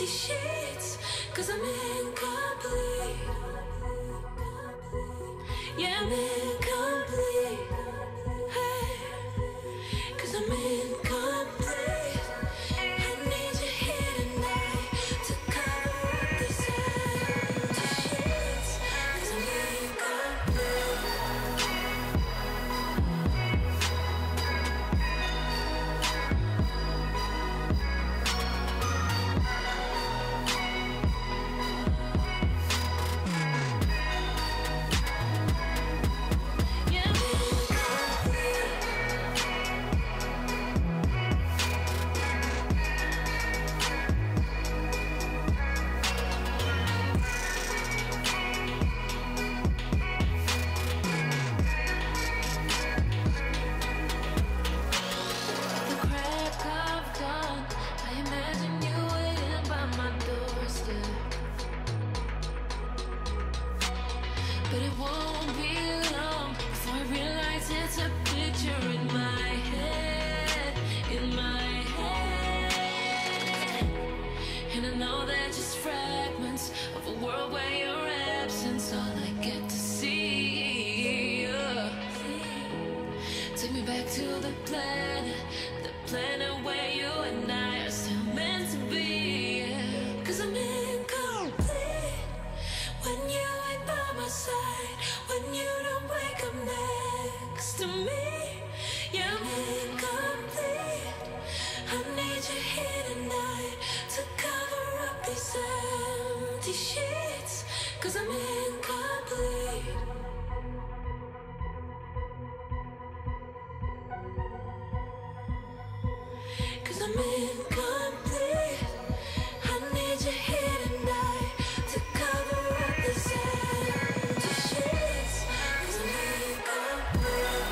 empty sheets, 'cause I'm incomplete. Yeah, I'm incomplete. Hey, 'cause I'm incomplete. I need you here tonight to cover up these empty sheets, 'cause I'm incomplete. But it won't be long before I realize it's a picture in my head, in my head. And I know they're just fragments of a world where your absence all I get to see. Take me back to the planet where you and I are still meant to be. 'Cause I'm incomplete when you ain't by my side, when you don't wake up next to me. Yeah, I'm incomplete. I need you here tonight to cover up these empty sheets, 'cause I'm incomplete. 'Cause I'm incomplete. I need you here tonight to cover up these empty sheets, 'cause I'm incomplete.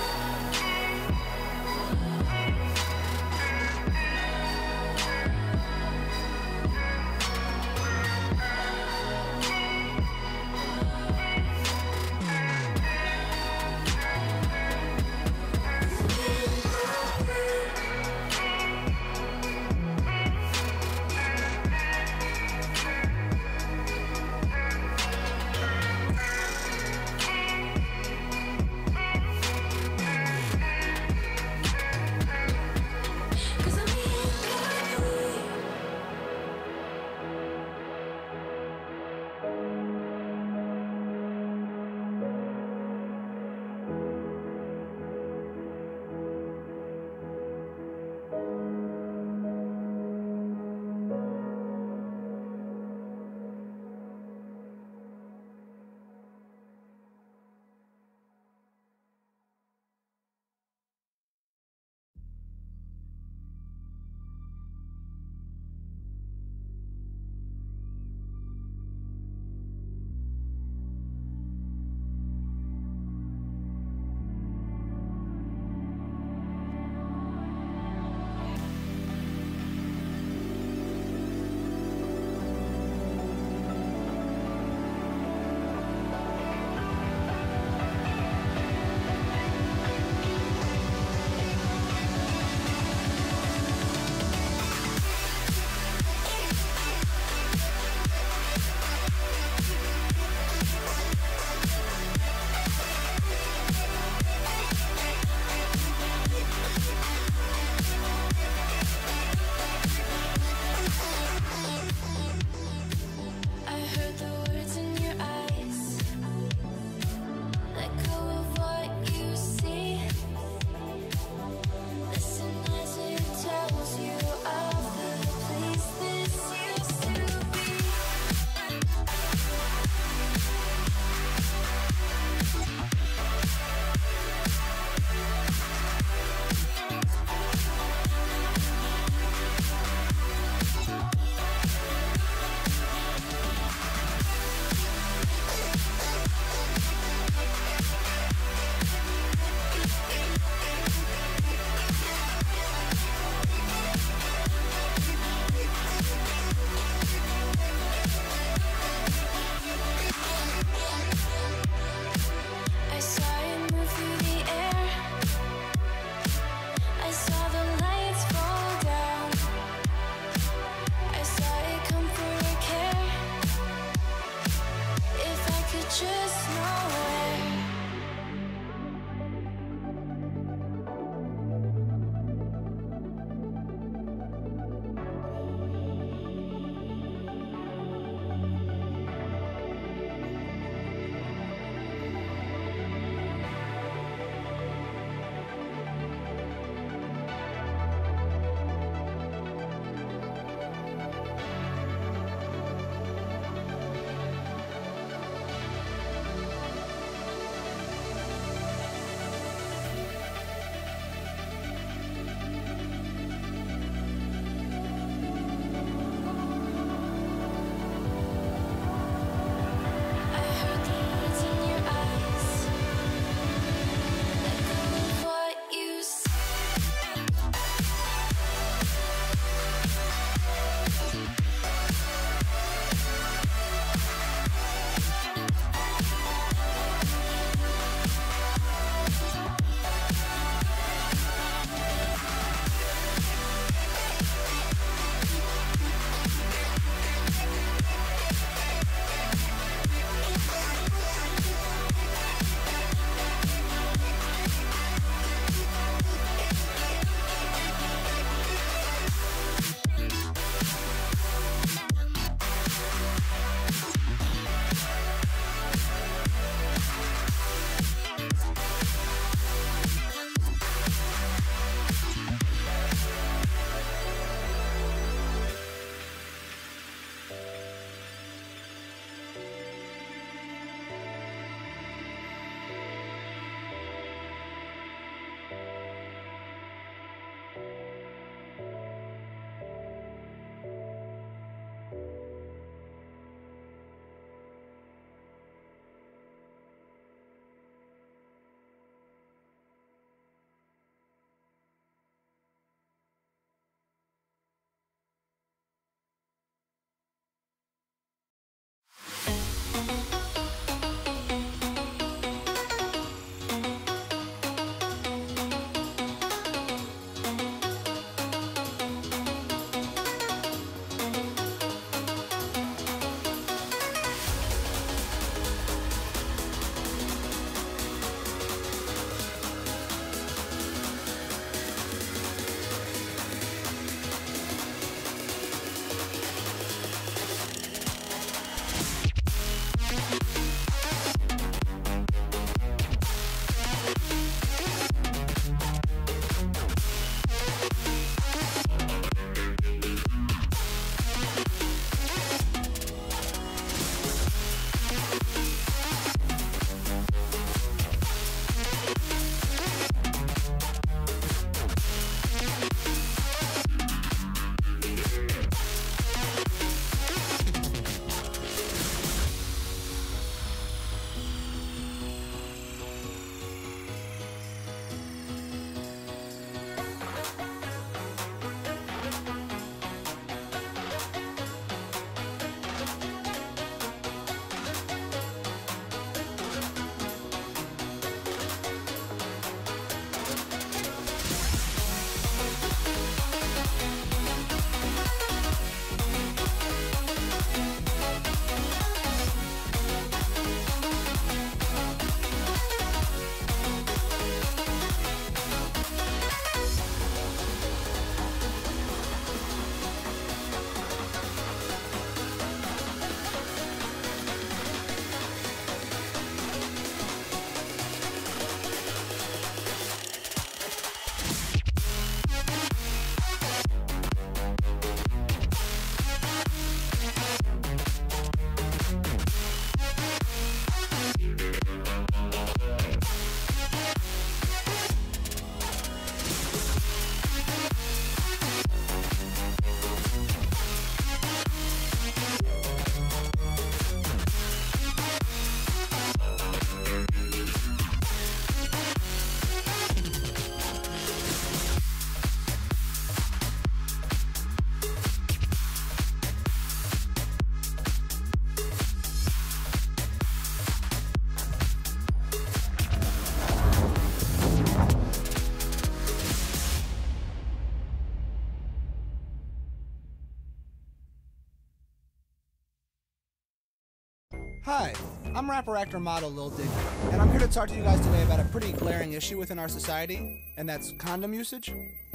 Hi, I'm rapper, actor, model Lil Dicky, and I'm here to talk to you guys today about a pretty glaring issue within our society, and that's condom usage.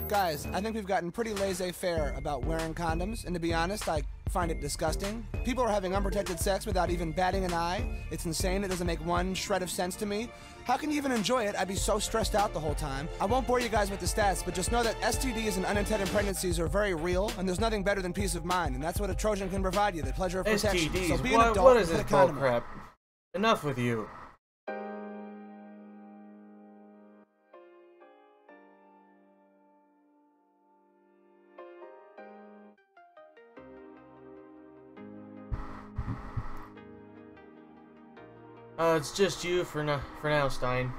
Guys, I think we've gotten pretty laissez-faire about wearing condoms, and to be honest, I find it disgusting. People are having unprotected sex without even batting an eye. It's insane. It doesn't make one shred of sense to me. How can you even enjoy it? I'd be so stressed out the whole time. I won't bore you guys with the stats, but just know that STDs and unintended pregnancies are very real, and there's nothing better than peace of mind, and that's what a Trojan can provide you, the pleasure of protection. STDs, So be an adult what and is put this a condom on. bullcrap? Enough with you. It's just you for now, Stein.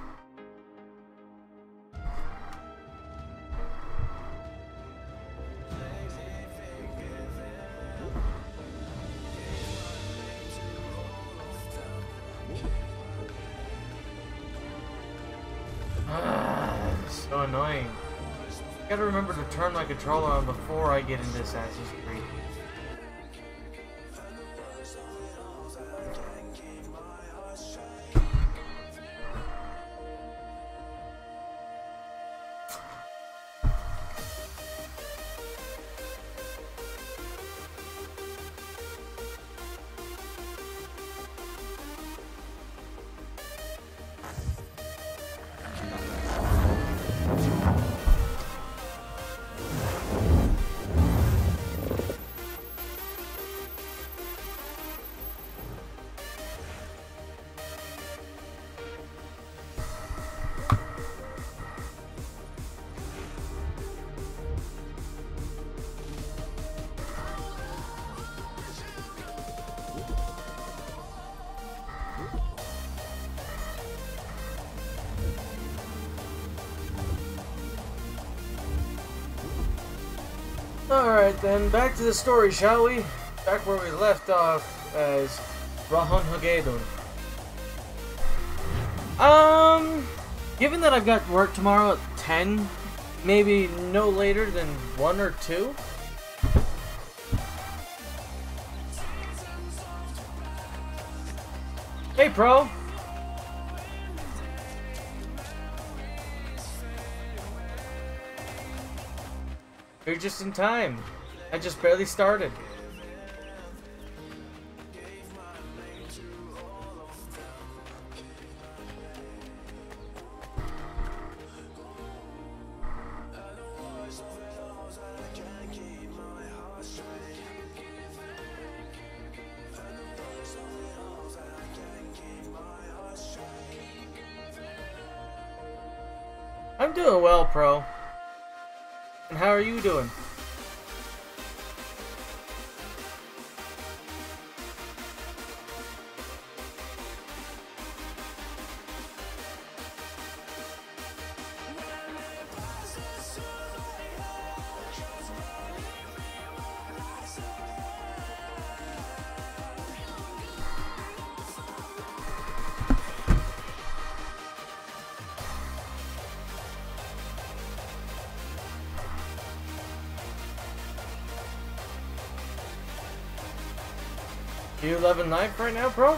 So annoying. I gotta remember to turn my controller on before I get into Assassin's Creed. Alright then, back to the story, shall we? Back where we left off as Rahon Hagedon. Given that I've got work tomorrow at 10, maybe no later than 1 or 2? Hey, Pro! You're just in time. I just barely started. I'm doing well, Pro. And how are you doing? You 11 live right now, bro?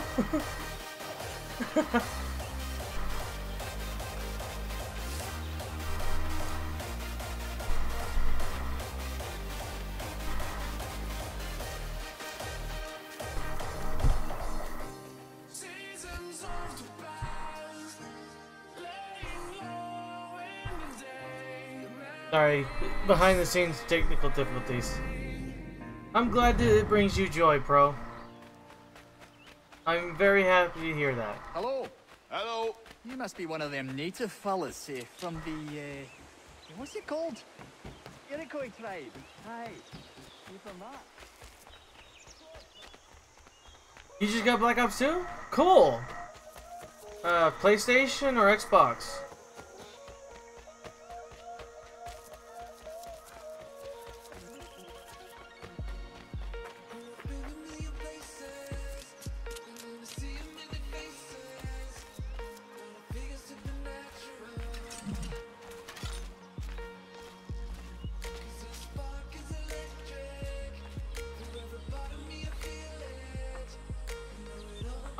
Sorry, behind the scenes technical difficulties. I'm glad that it brings you joy, Pro. I'm very happy to hear that. Hello. Hello. You must be one of them native fellas, from the, what's it called? Iroquois tribe. Aye. You from that? You just got Black Ops 2? Cool! PlayStation or Xbox?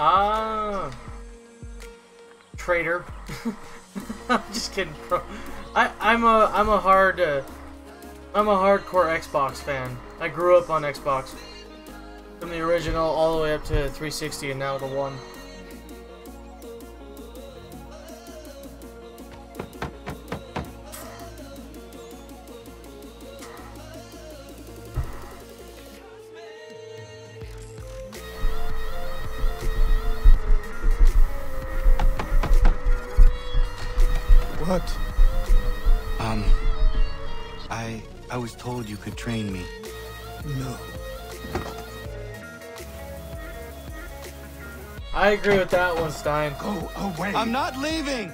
Ah, traitor. I'm just kidding, bro. I'm a hardcore Xbox fan. I grew up on Xbox from the original all the way up to 360 and now the One. What? I was told you could train me. No. I agree with that one, Stein. Go away. I'm not leaving!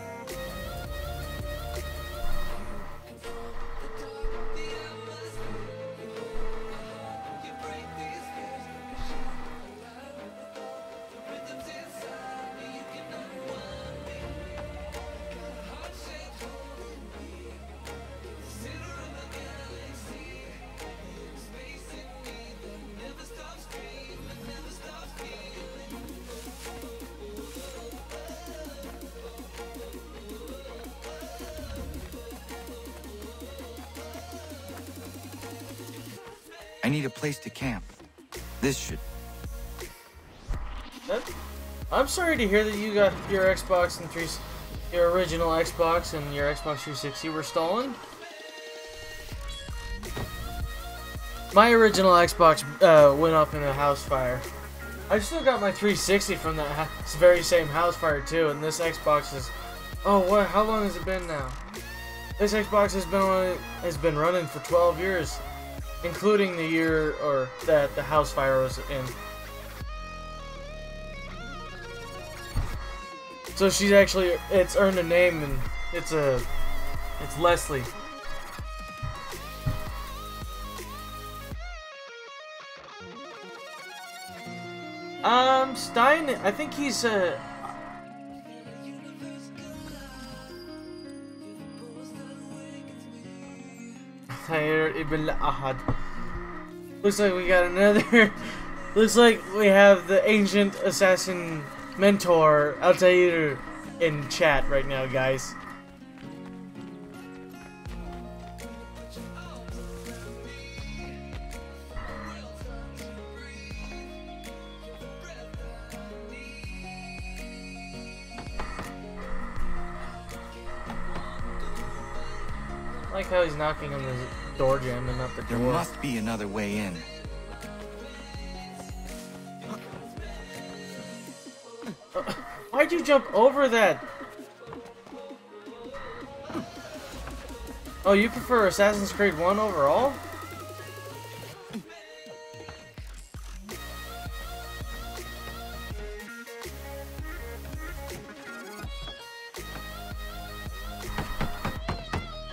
I need a place to camp. This should... I'm sorry to hear that you got your Xbox and your original Xbox and your Xbox 360 were stolen. My original Xbox went up in a house fire. I still got my 360 from that very same house fire too, and this Xbox is... Oh, what? How long has it been now? This Xbox has been running for 12 years. Including the year or that the house fire was in. So she's actually, it's earned a name, and it's Leslie. Stein, I think he's looks like we got another. Looks like we have the ancient assassin mentor Altair in chat right now, guys. I like how he's knocking on the door jam and not the door. There must be another way in. Why'd you jump over that? Oh, you prefer Assassin's Creed 1 overall?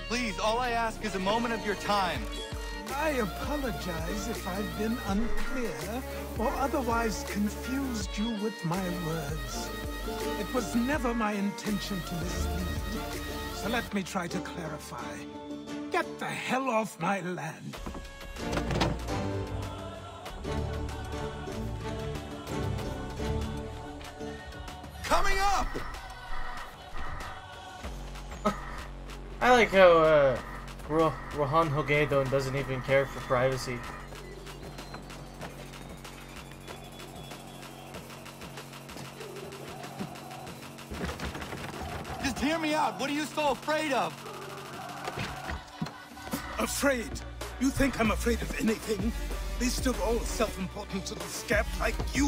Please, all I ask is a moment of your time. I apologize if I've been unclear or otherwise confused you with my words. It was never my intention to mislead, so let me try to clarify. Get the hell off my land. Coming up! I like how Rohan Hogedon doesn't even care for privacy. Just hear me out. What are you so afraid of? Afraid? You think I'm afraid of anything? Least of all a self-important little scab like you?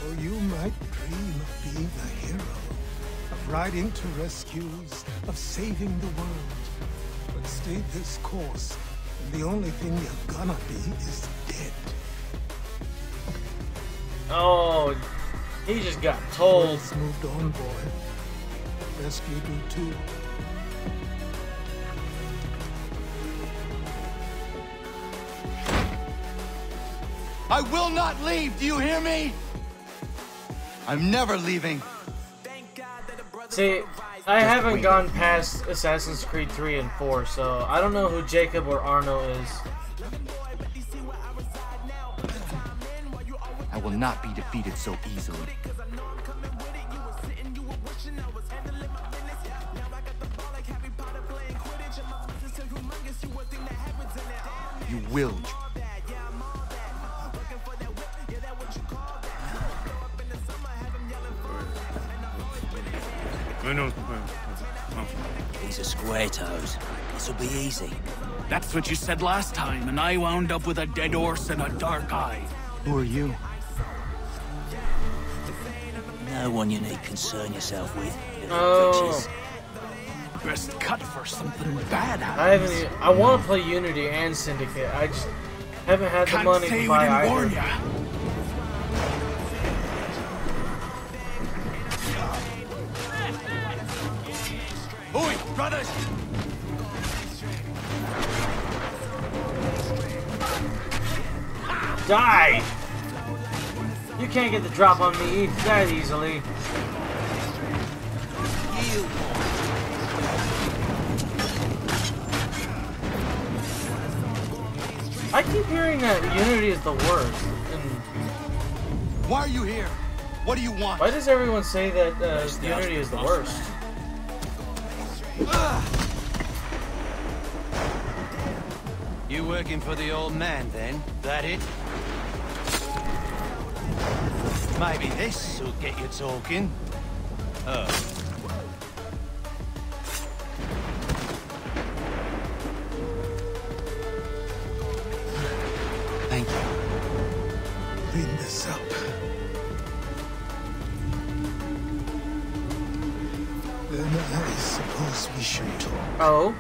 Or you might dream of being a hero. Of riding to rescues, of saving the world. But stay this course, and the only thing you're gonna be is dead. Oh, he just got told. World's moved on, boy. Rescued you too. I will not leave. Do you hear me? I'm never leaving. See, I haven't gone past Assassin's Creed 3 and 4, so I don't know who Jacob or Arno is. will not be defeated so easily. You will. These are square toes. This'll be easy. That's what you said last time, and I wound up with a dead horse and a dark eye. Who are you? No one you need concern yourself with. Oh. Best cut for something bad I happens. haven't. I want to play Unity and Syndicate. I just haven't had the Can't money say to we buy didn't either. warn ya. Oi, brothers! Die! You can't get the drop on me that easily. I keep hearing that Unity is the worst. And Why are you here? What do you want? why does everyone say that Unity is the worst? You working for the old man, then? That it? Maybe this will get you talking. Thank you. Clean this up. Then I suppose we should talk. Oh.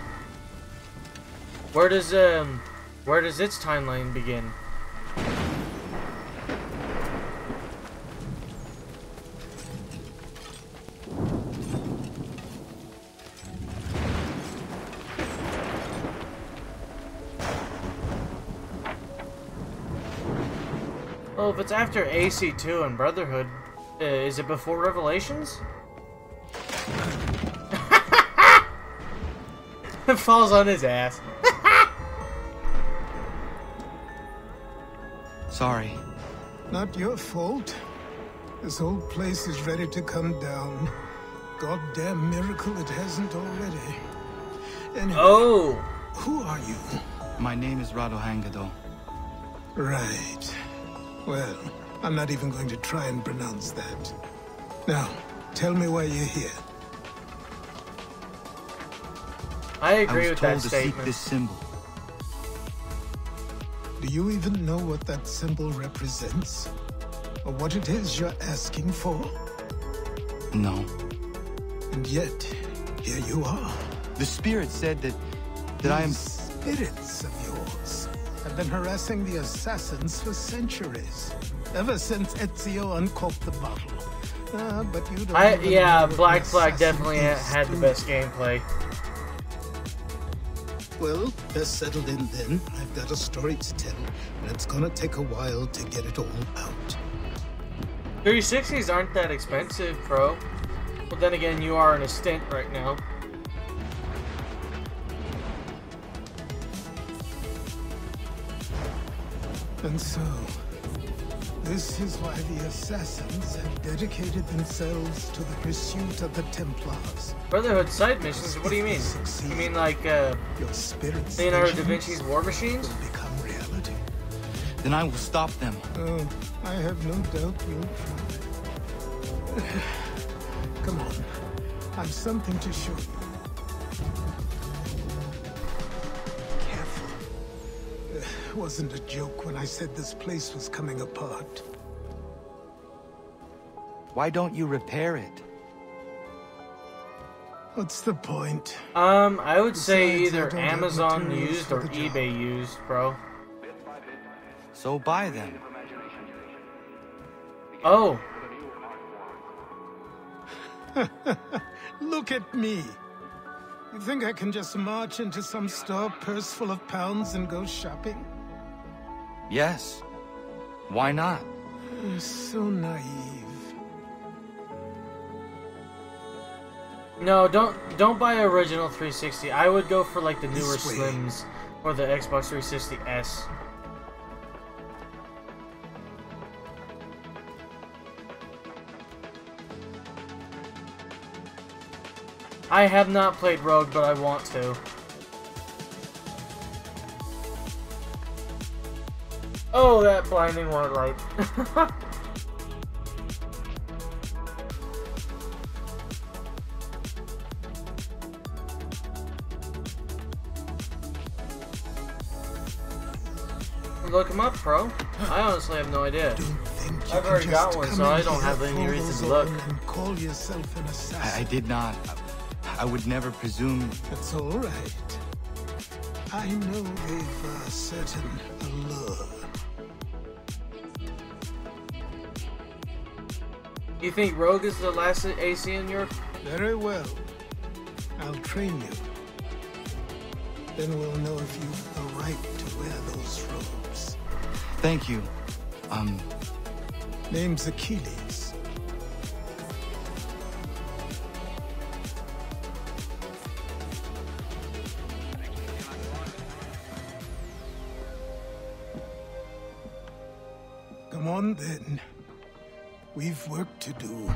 Where does its timeline begin? Well, if it's after AC2 and Brotherhood, is it before Revelations? It falls on his ass. Sorry. Not your fault. This whole place is ready to come down. Goddamn miracle it hasn't already. Anyway, Oh! who are you? My name is Rado Hangado. Right. Well, I'm not even going to try and pronounce that. Now, tell me why you're here. I agree I was with told that to statement. seek this symbol. Do you even know what that symbol represents? Or what it is you're asking for? No. And yet, here you are. The spirit said that I am... These spirits of yours have been harassing the assassins for centuries. Ever since Ezio uncorked the bottle. But you don't even Yeah, know what Black an Flag assassin definitely is, had the do best you? gameplay. Well, best settled in then. I've got a story to tell, and it's gonna take a while to get it all out. 360s aren't that expensive, bro. But then again, you are in a stint right now. And so, this is why the assassins have dedicated themselves to the pursuit of the Templars. Brotherhood side missions? What do you mean? You mean like, Your spirits Leonardo da Vinci's War Machines? will become reality. Then I will stop them. Oh, I have no doubt you'll try. Come on, I've something to show you. Careful. Wasn't a joke when I said this place was coming apart. Why don't you repair it? What's the point? I would say Besides, I either don't have Amazon materials used for or the job. eBay used, bro. So buy them. Oh, Look at me. You think I can just march into some store, purse full of pounds, and go shopping? Yes. Why not? I'm so naive. no, don't buy original 360. I would go for like the newer This way. Slims or the Xbox 360S. I have not played Rogue, but I want to. Oh, that blinding white light. Look him up, pro. I honestly have no idea. I've already got one, so I don't have any reason to look. Call yourself an assassin. I did not. I would never presume. That's all right. I know they've a certain allure. You think Rogue is the last AC in Europe? Very well. I'll train you. Then we'll know if you've the right to wear those robes. Thank you. Name's Achilles. Come on then. We've work to do.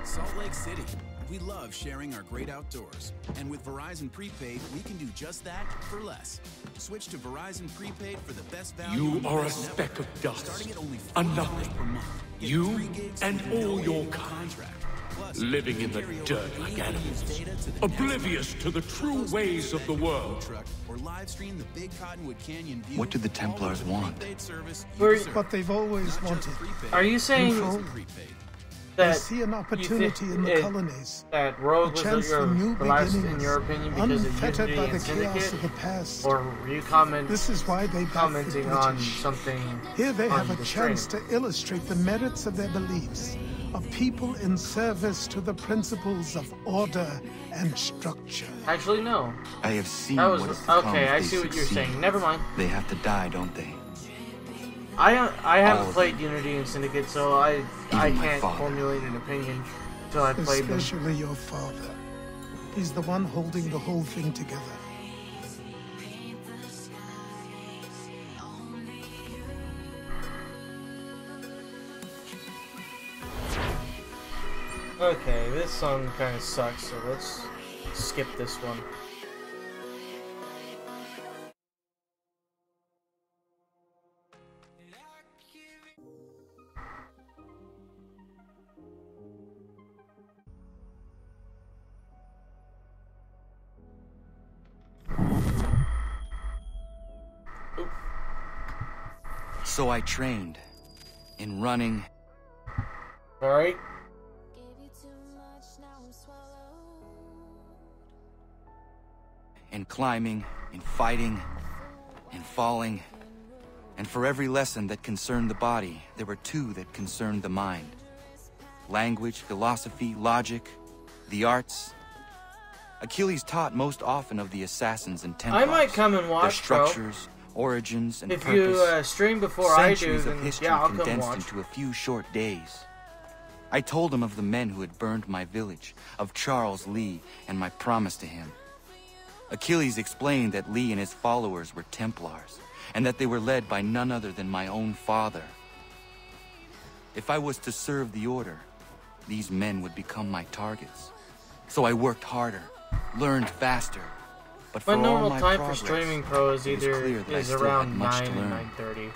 Salt Lake City. We love sharing our great outdoors. And with Verizon Prepaid, we can do just that for less. Switch to Verizon Prepaid for the best value. You on the are a best speck network, of dust, starting at only a $4 nothing. per month. Get You 3 gigs and all no your annual kind, contract. Plus, living you in can the carry over dirt 3 like gigs animals, data to the next oblivious month. to the true Close ways to of the your world. truck, or live stream the Big Cottonwood Canyon view. What do the all Templars with the want? prepaid service you Where- deserve. What they've always Not just wanted. prepaid, Are you saying Control. prepaid. They that see an you opportunity think in the it- colonies. that Rogue A was chance your, for new the last, in beginnings, your opinion, because of unfettered Unity by and the chaos Syndicate? of the past. Or were you This is why they back the commenting on British. something Here they on have a the chance stream? to illustrate the merits of their beliefs, a people in service to the principles of order and structure. Actually, no. I have seen That was what is to come okay. if I they see what you're succeed. saying. Never mind. They have to die, don't they? I haven't All of played Unity and Syndicate, so I my can't father. formulate an opinion until I played them. Especially your father. He's the one holding the whole thing together. Okay, this song kind of sucks, so let's skip this one. So I trained in running, Alright? in climbing, in fighting, in falling. And for every lesson that concerned the body, there were 2 that concerned the mind. Language, philosophy, logic, the arts. Achilles taught most often of the assassins and Templars. I might come and their watch, bro. structures, origins, and If purpose. you stream before I do, Centuries then of history yeah, I'll come condensed watch. into a few short days. I told him of the men who had burned my village, of Charles Lee, and my promise to him. Achilles explained that Lee and his followers were Templars, and that they were led by none other than my own father. If I was to serve the order, these men would become my targets. So I worked harder, learned faster. But for My all normal my time progress, for streaming pro is it was either clear that I is still around had much 9 to and learn. 9:30.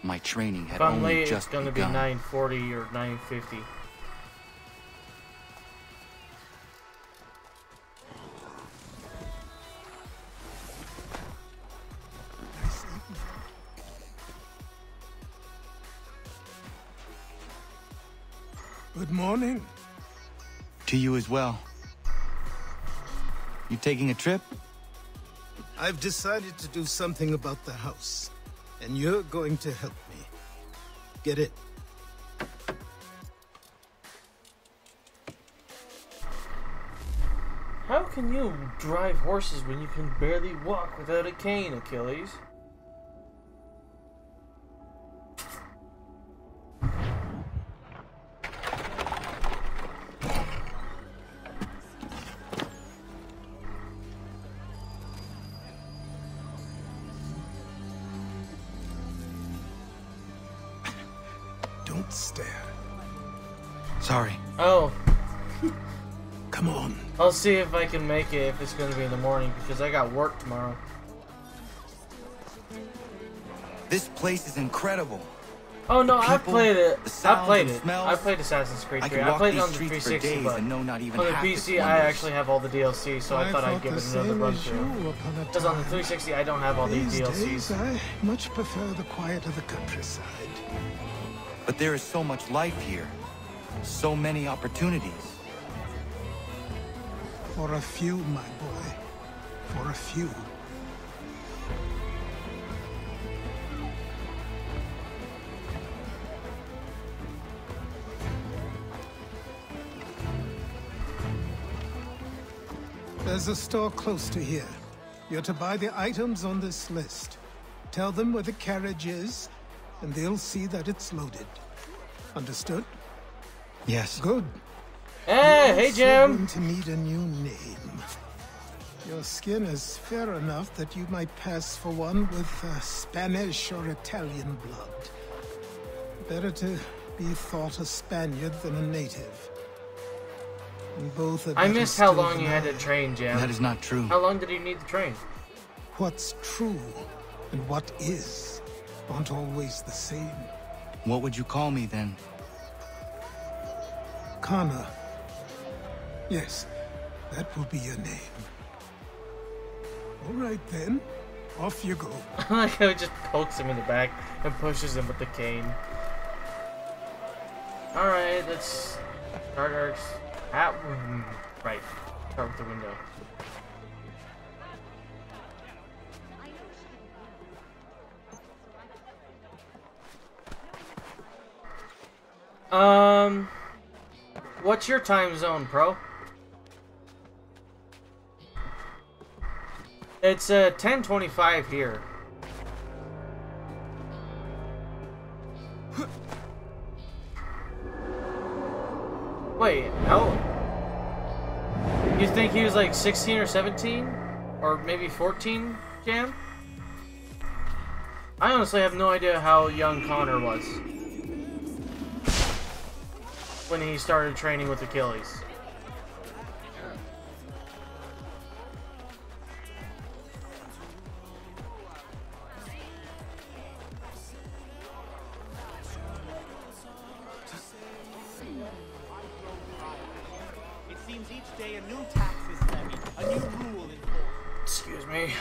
My training had If I'm only late, it's just gonna be begun. 9:40 or 9:50. Good morning. To you as well. You taking a trip? I've decided to do something about the house, and you're going to help me. Get it? How can you drive horses when you can barely walk without a cane, Achilles? Don't stare. Sorry. Oh. Come on. I'll see if I can make it if it's going to be in the morning because I got work tomorrow. This place is incredible. Oh no, I've People, played it. the I sounds played and it. smells. I played Assassin's Creed 3. I could I walk played it these on the streets for 360, days but and know not even on the half its PC I wonders. actually have all the DLC, so I thought I'd give it another run through. Because on the 360 I don't have all these These days, DLCs. I much prefer the quiet of the countryside. But there is so much life here. So many opportunities. For a few, my boy. For a few. There's a store close to here. You're to buy the items on this list. Tell them where the carriage is, and they'll see that it's loaded. Understood? Yes. Good. Hey, hey, You're Jim. going to need a new name. Your skin is fair enough that you might pass for one with Spanish or Italian blood. Better to be thought a Spaniard than a native. And both are I better missed how still long than you had to I. train, Jim. That is not true. How long did you need to train? What's true and what is aren't always the same. What would you call me then? Connor. Yes, that will be your name. All right then, off you go. I like how he just pokes him in the back and pushes him with the cane. Alright, let's start our... Right, start with the window. What's your time zone, pro? It's 10:25 here. Wait, how? You think he was like 16 or 17? Or maybe 14, Jam? I honestly have no idea how young Connor was when he started training with Achilles. It seems each day a new tax is levied, a new rule enforced. Excuse me.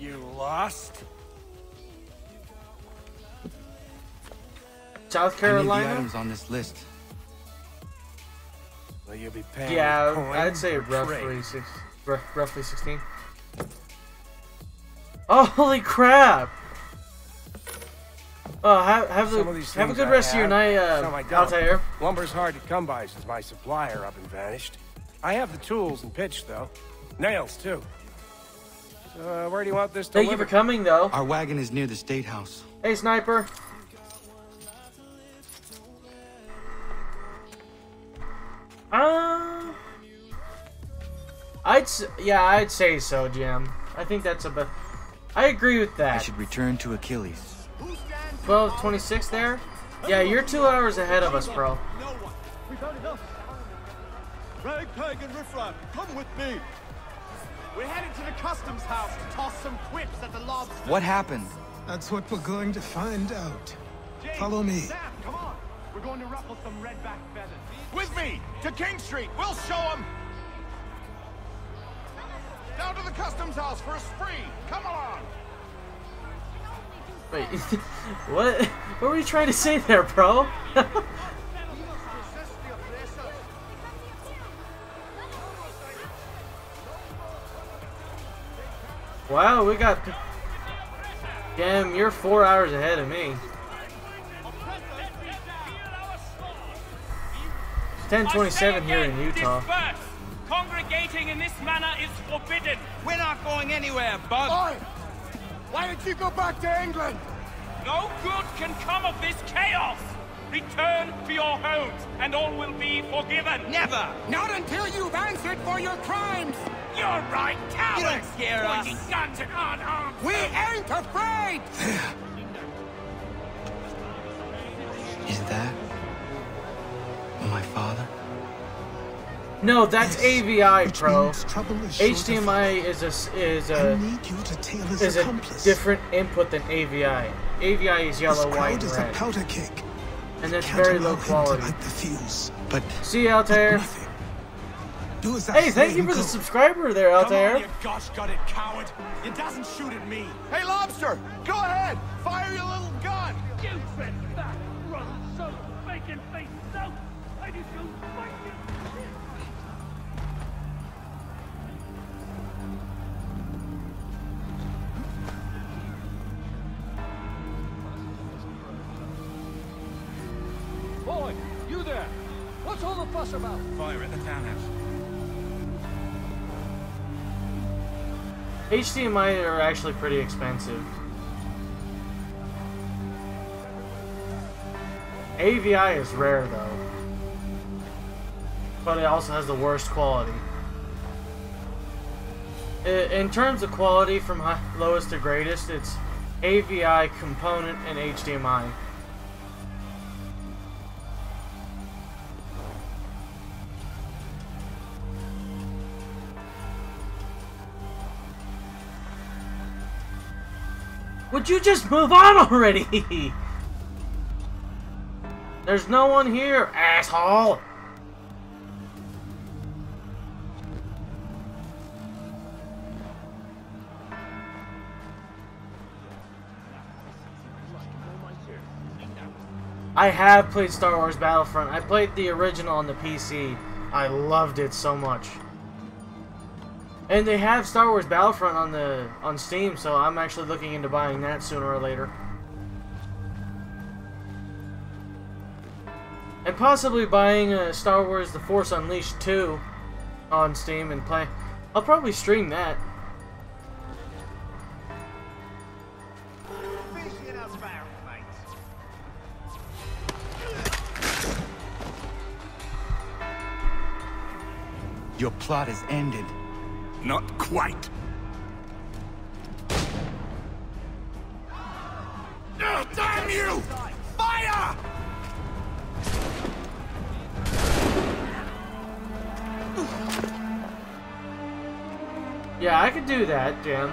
You lost? South I need the Carolina? items on this list. Will you be paying Yeah, with coin I'd say or roughly trade? roughly 16. Oh, holy crap! Oh, have Some of these a things good I rest of your have, night, some I don't. Altair. Lumber's hard to come by since my supplier up and vanished. I have the tools and pitch, though. Nails, too. So, where do you want this Thank you delivered? for coming, though. Our wagon is near the State House. Hey, Sniper. I'd say so, Jim. I think that's a bit. I agree with I that. should return to Achilles. 12:26 there. Yeah, you're 2 hours ahead of us, bro. We've had enough. Ragtag and Riffraff, come with me. We're headed to the customs house to toss some quips at the lobster. What happened? That's what we're going to find out. James, Follow me. Sam, come on. We're going to ruffle some redback feathers. With me to King Street. We'll show them. Down to the customs house for a spree. Come along. Wait, what? What were you trying to say there, bro? Wow, we got. Damn, you're 4 hours ahead of me. 10:27 here in Utah. Disperse. Congregating in this manner is forbidden. We're not going anywhere, Bug. Oi! Why did you go back to England? No good can come of this chaos. Return to your homes, and all will be forgiven. Never. Not until you've answered for your crimes. You're right, cowards! You don't scare us. Pointing guns and unarmed. We ain't afraid! Is that my father? No, that's AVI, bro. Trouble is sure to HDMI is I need you to tail his a accomplice. different input than AVI. AVI is yellow, This white, crowd and is a red, powder cake. and that's Can't very allow low him to quality. light the fuse. But See you, Altair. Do as I Hey, say thank you and for the go. subscriber there, Come Altair. on, you gosh-gutted coward! It doesn't shoot at me! Hey, Lobster! Go ahead! Fire your little gun! You said that, run so bacon face so. I just go bacon. Boy, you there! What's all the fuss about? Fire at the townhouse. HDMI are actually pretty expensive. AVI is rare though, but it also has the worst quality. In terms of quality from lowest to greatest, it's AVI, component, and HDMI. Would you just move on already? There's no one here, asshole! I have played Star Wars Battlefront. I played the original on the PC. I loved it so much. And they have Star Wars Battlefront on Steam, so I'm actually looking into buying that sooner or later. And possibly buying Star Wars The Force Unleashed 2 on Steam and play. I'll probably stream that. Your plot is ended. Not quite. Oh, damn you! Fire! Yeah, I could do that, Jam.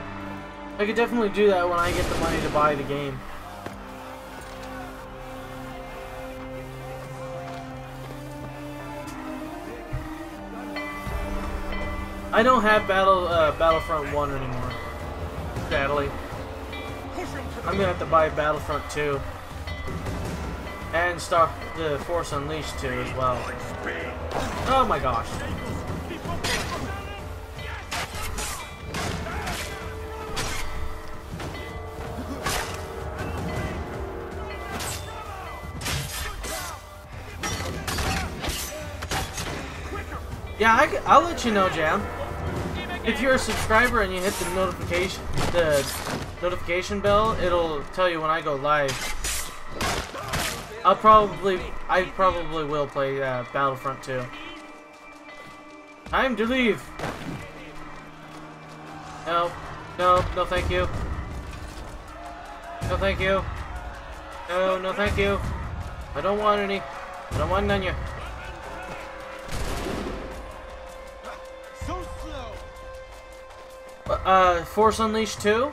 I could definitely do that when I get the money to buy the game. I don't have Battlefront 1 anymore, sadly. I'm gonna have to buy Battlefront 2. And the Force Unleashed 2 as well. Oh my gosh. Yeah, I'll let you know, Jam. If you're a subscriber and you hit the notification bell, it'll tell you when I go live. I probably will play Battlefront 2. Time to leave. No, thank you. No, thank you. No, thank you. I don't want any. I don't want none of you. Force Unleashed 2?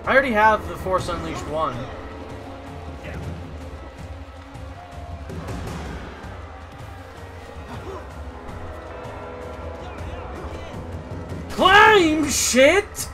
I already have the Force Unleashed 1. Climb, shit!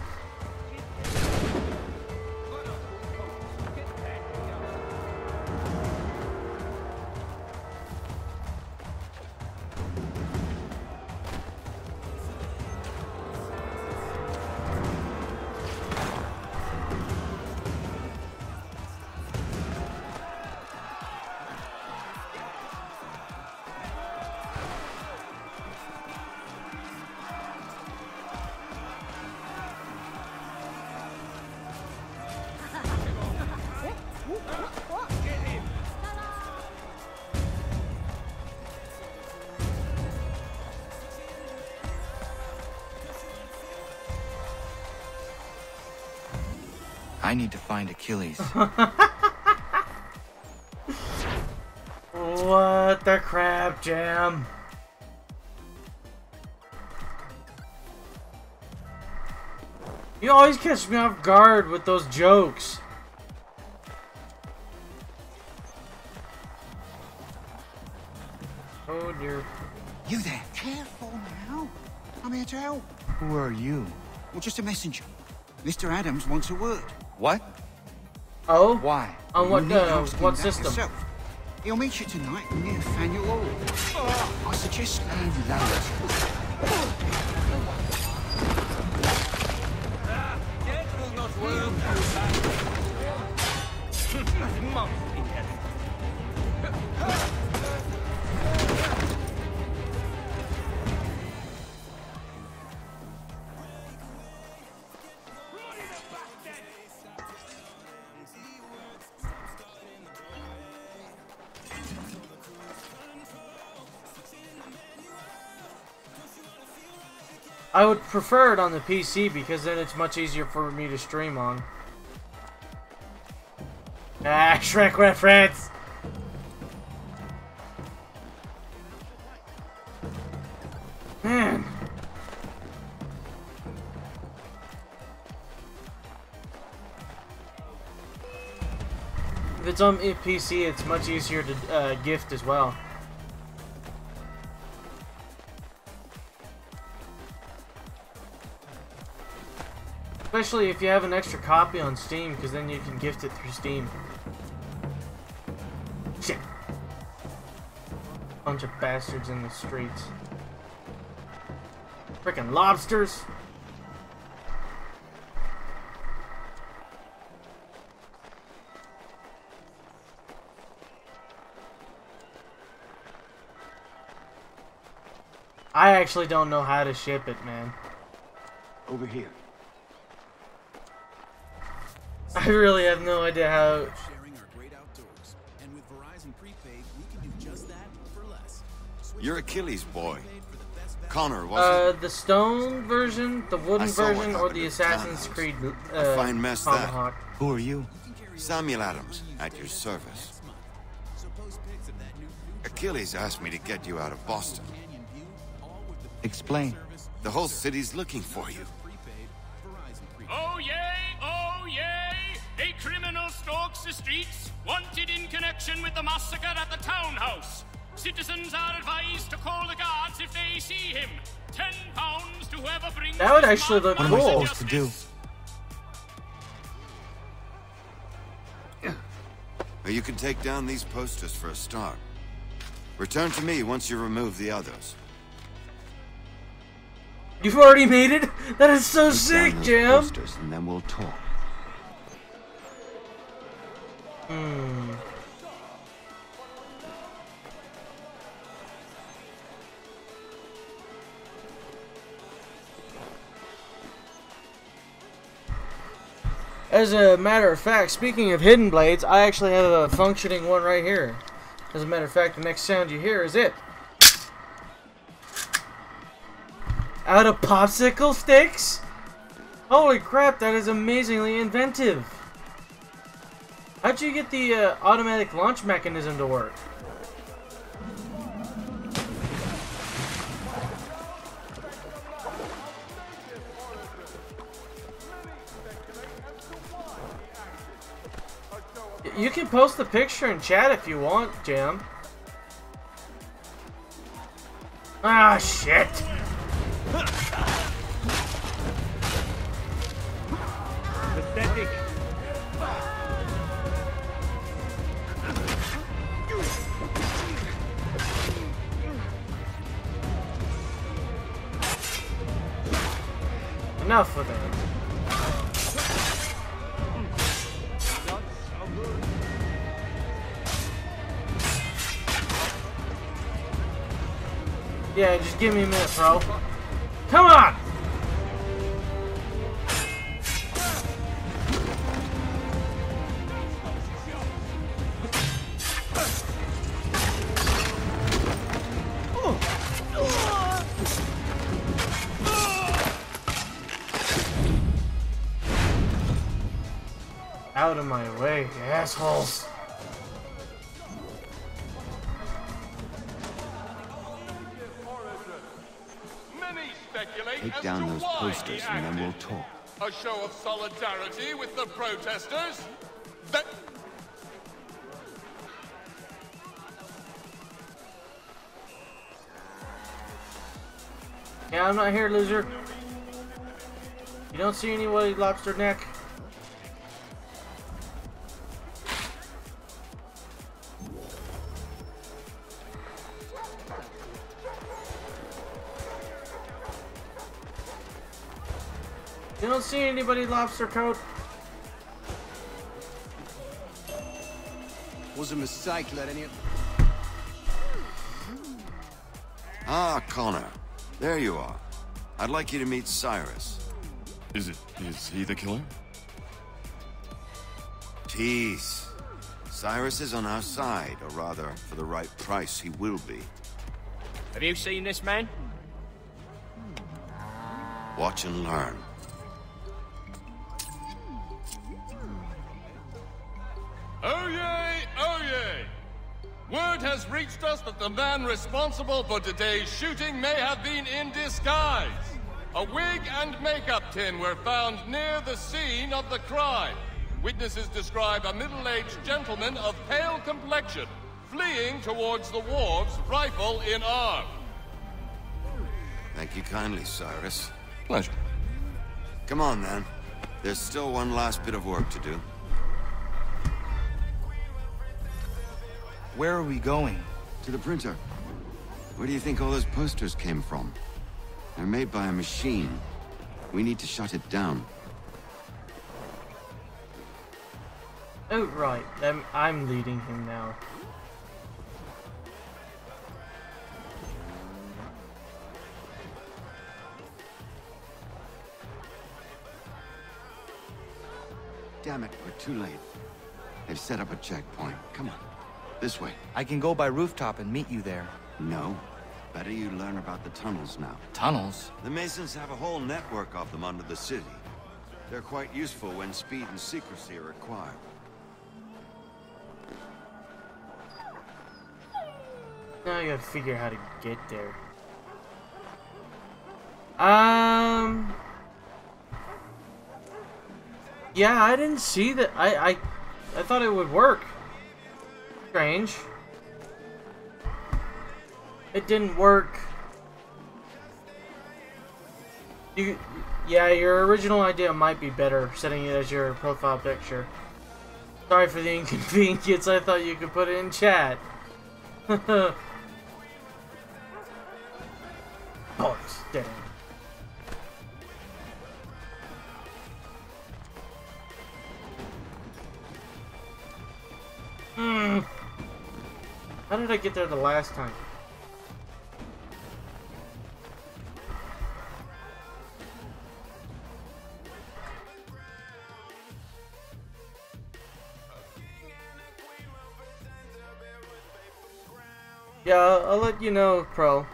I need to find Achilles. What the crap, Jam? You always catch me off guard with those jokes. Oh dear. You there? Careful now. I'm here to help. Who are you? Well, just a messenger. Mr. Adams wants a word. What? Oh? Why? On You need asking what that system? yourself. He'll meet you tonight near Faneuil Hall. I suggest staying late. I would prefer it on the PC because then it's much easier for me to stream on. Ah, Shrek reference! Man. If it's on PC, it's much easier to gift as well. Especially if you have an extra copy on Steam, because then you can gift it through Steam. Shit. Bunch of bastards in the streets. Frickin' lobsters. I actually don't know how to ship it, man. Over here. I really have no idea how. Sharing our great outdoors. And with Verizon Prepaid, we can do just that for less. You're Achilles' boy. Connor, wasn't it? The stone version, the wooden I saw what version, or happened the at Assassin's Thanos. Creed A fine mess that. Tomahawk. Who are you? Samuel Adams, at your service. Achilles asked me to get you out of Boston. Explain. The whole city's looking for you. Oh yay, oh yay! A criminal stalks the streets, wanted in connection with the massacre at the townhouse. Citizens are advised to call the guards if they see him. £10 to whoever brings. That would actually look What am I cool. supposed to do? Well, you can take down these posters for a start. Return to me once you remove the others. You've already made it? That is so Take sick, down those Jam! posters and then we'll talk. As a matter of fact, speaking of hidden blades, I actually have a functioning one right here. As a matter of fact, the next sound you hear is it. Out of popsicle sticks? Holy crap, that is amazingly inventive. How'd you get the automatic launch mechanism to work? You can post the picture in chat if you want, Jam. Ah, shit. Pathetic. Enough with it. Yeah, just give me a minute, bro. Come on! out of my way, you assholes. Many speculate Take as down to those why posters he and then acted. we'll talk. A show of solidarity with the protesters? That... Yeah, I'm not here, loser. You don't see anybody lobster neck? You don't see anybody lobster coat? Was a mistake, let any... Ah, Connor. There you are. I'd like you to meet Cyrus. Is he the killer? Peace. Cyrus is on our side, or rather, for the right price, he will be. Have you seen this man? Watch and learn. Oh yay, oh yay! Word has reached us that the man responsible for today's shooting may have been in disguise. A wig and makeup tin were found near the scene of the crime. Witnesses describe a middle-aged gentleman of pale complexion fleeing towards the wharves, rifle in arm. Thank you kindly, Cyrus. Pleasure. Come on, then. There's still one last bit of work to do. Where are we going? To the printer. Where do you think all those posters came from? They're made by a machine. We need to shut it down. Oh, right. I'm leading him now. Damn it, we're too late. They've set up a checkpoint. Come on. This way. I can go by rooftop and meet you there. No. Better you learn about the tunnels now. Tunnels? The Masons have a whole network of them under the city. They're quite useful when speed and secrecy are required. Now I gotta figure out how to get there. Yeah, I didn't see that. I thought it would work. Strange. It didn't work. Yeah, your original idea might be better, setting it as your profile picture. Sorry for the inconvenience. I thought you could put it in chat. Bollocks, damn. How did I get there the last time? Yeah, I'll let you know, Pro.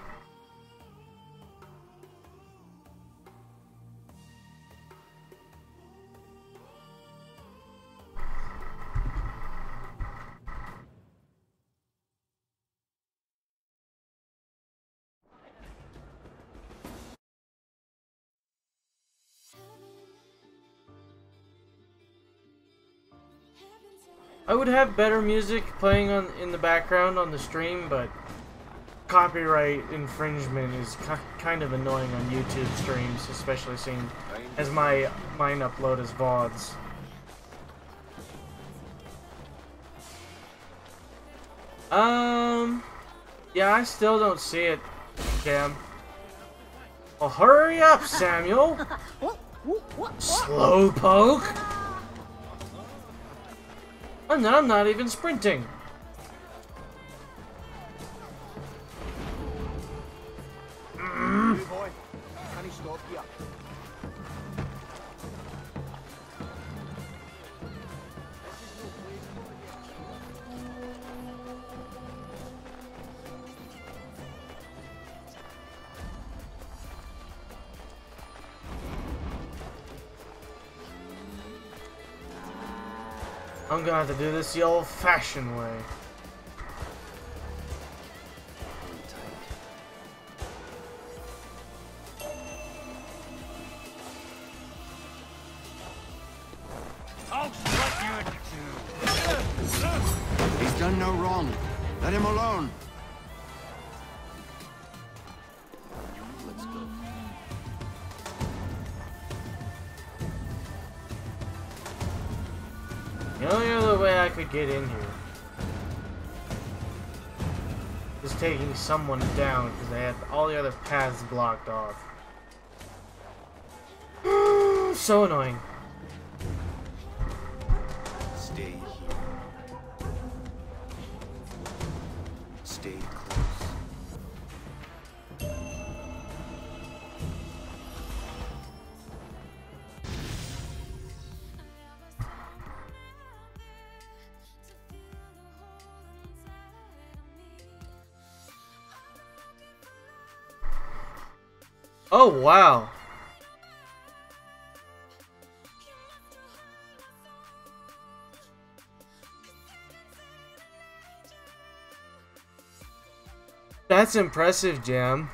I would have better music playing in the background on the stream, but copyright infringement is kind of annoying on YouTube streams, especially seeing as mine upload as VODs. Yeah, I still don't see it, Cam. Well, hurry up, Samuel! Slowpoke! And I'm not even sprinting. Boy, can he stop you? I'm gonna have to do this the old-fashioned way. I'll split you into two. He's done no wrong. Let him alone. Let's go. The only other way I could get in here is taking someone down because they had all the other paths blocked off. So annoying. Stay here. Stay close. Oh wow. That's impressive, Jam.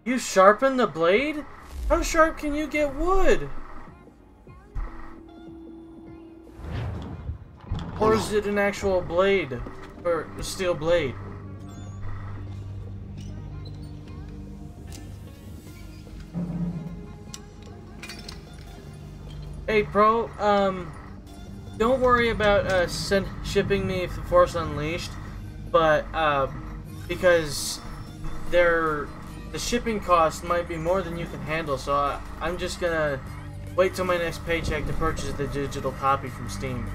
You sharpen the blade? How sharp can you get wood? Or is it an actual blade? Or a steel blade? Hey Pro, don't worry about shipping me for Force Unleashed, but because the shipping cost might be more than you can handle, so I'm just gonna wait till my next paycheck to purchase the digital copy from Steam.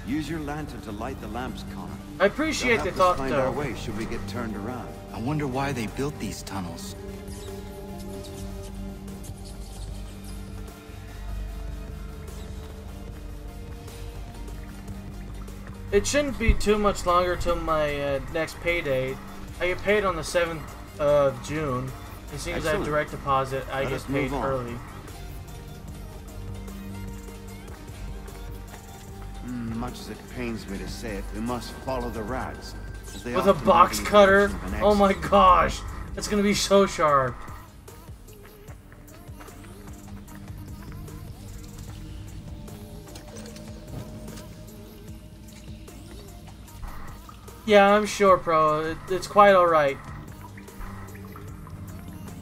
Use your lantern to light the lamps, Connor. I appreciate the thought, find though. our way should we get turned around. I wonder why they built these tunnels. It shouldn't be too much longer till my next payday. I get paid on the 7th of June. As soon as I have direct deposit, I get paid early. Much as it pains me to say it, we must follow the rats. With a box cutter? Oh my gosh! That's gonna be so sharp. Yeah, I'm sure, Pro. It's quite alright.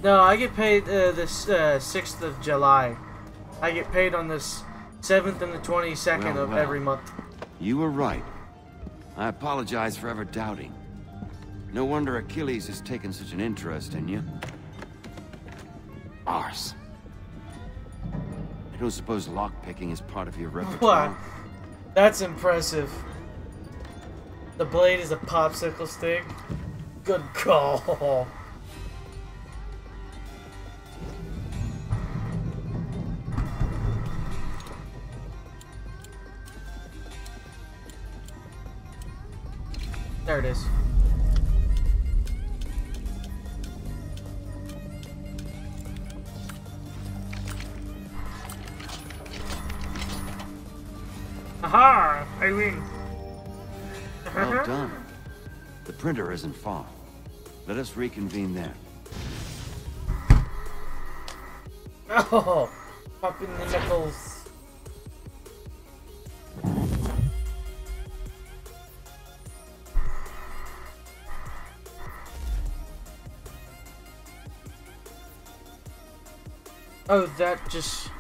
No, I get paid this 6th of July. I get paid on this 7th and the 22nd of every month. You were right. I apologize for ever doubting. No wonder Achilles has taken such an interest in you. Arse. I don't suppose lockpicking is part of your repertoire. What? That's impressive. The blade is a popsicle stick. Good call. There it is. Aha! I win. Well done. The printer isn't far. Let us reconvene there. Oh, popping the nipples. Oh, that just...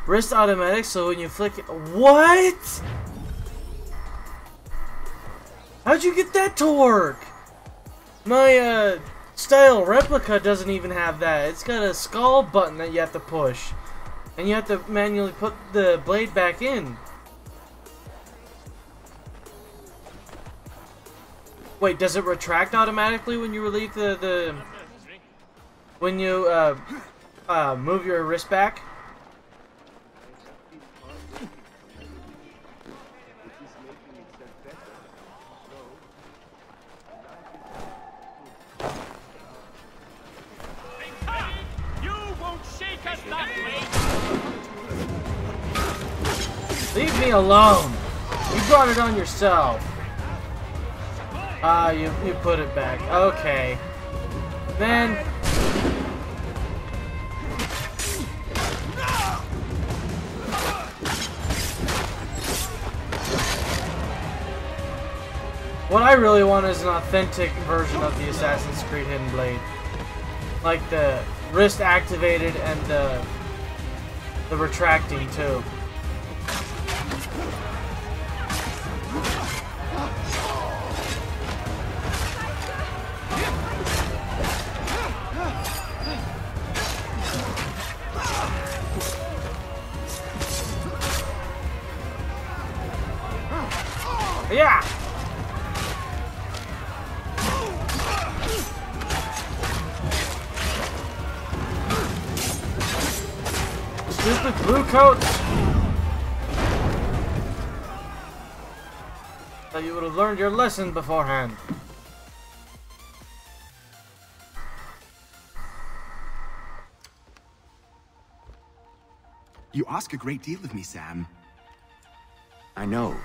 Wrist automatic, so when you flick it... What?! How'd you get that to work? My, style replica doesn't even have that. It's got a skull button that you have to push. And you have to manually put the blade back in. Wait, does it retract automatically when you relieve the when you move your wrist back? You won't shake us that way. Leave me alone. You brought it on yourself. Ah, you put it back. Okay. Then... What I really want is an authentic version of the Assassin's Creed Hidden Blade. Like the wrist activated and the retracting too. Yeah! Stupid blue coats! Thought you would have learned your lesson beforehand. You ask a great deal of me, Sam. I know,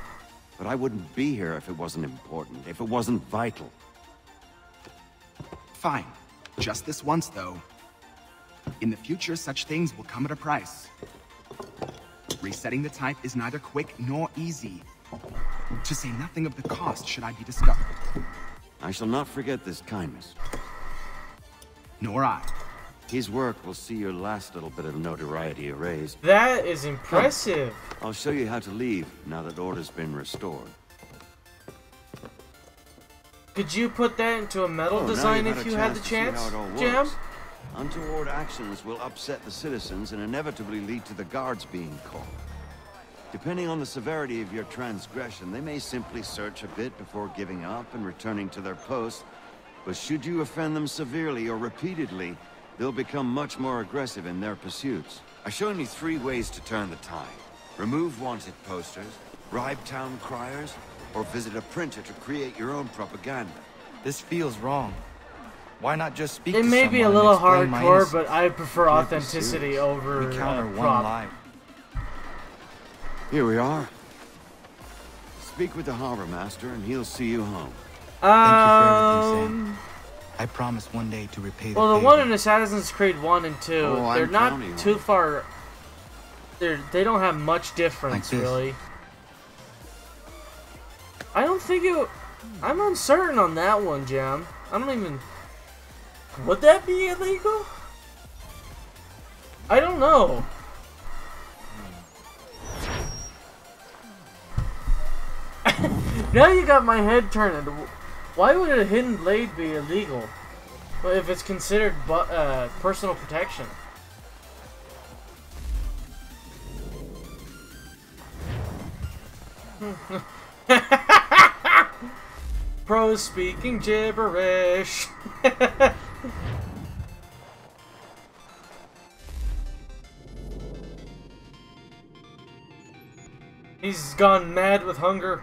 but I wouldn't be here if it wasn't important, if it wasn't vital. Fine. Just this once, though. In the future, such things will come at a price. Resetting the type is neither quick nor easy. To say nothing of the cost should I be discovered. I shall not forget this kindness. Nor I. His work will see your last little bit of notoriety erased. That is impressive. I'll show you how to leave now that order's been restored. Could you put that into a metal design if you had the chance, Jam? Untoward actions will upset the citizens and inevitably lead to the guards being called. Depending on the severity of your transgression, they may simply search a bit before giving up and returning to their post. But should you offend them severely or repeatedly, they'll become much more aggressive in their pursuits. I've shown you 3 ways to turn the tide. Remove wanted posters, bribe town criers, or visit a printer to create your own propaganda. This feels wrong. Why not just speak It to may someone be a and little explain my hardcore, innocence? but I prefer authenticity over We counter one prop. life. Here we are. Speak with the harbor master and he'll see you home. Thank you for everything, Sam. I promise one day to repay the Well, the favor. one in Assassin's Creed 1 and 2, Oh, they're I'm not counting too on it. far... They don't have much difference, Like this. really. I don't think it... I'm uncertain on that one, Jam. I don't even... Would that be illegal? I don't know. Now you got my head turning. Why would a hidden blade be illegal? Well, if it's considered personal protection. Pros speaking gibberish. He's gone mad with hunger.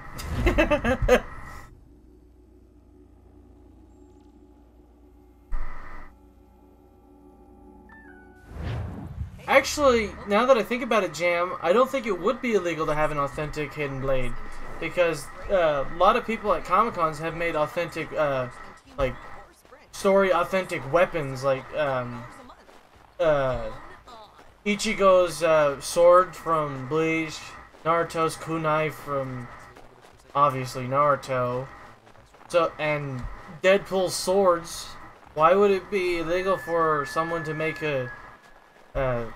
Actually, now that I think about it, Jam, I don't think it would be illegal to have an authentic hidden blade. Because a lot of people at Comic-Cons have made authentic, like, story authentic weapons, like, Ichigo's sword from Bleach, Naruto's kunai from, obviously, Naruto, so, and Deadpool's swords. Why would it be illegal for someone to make a of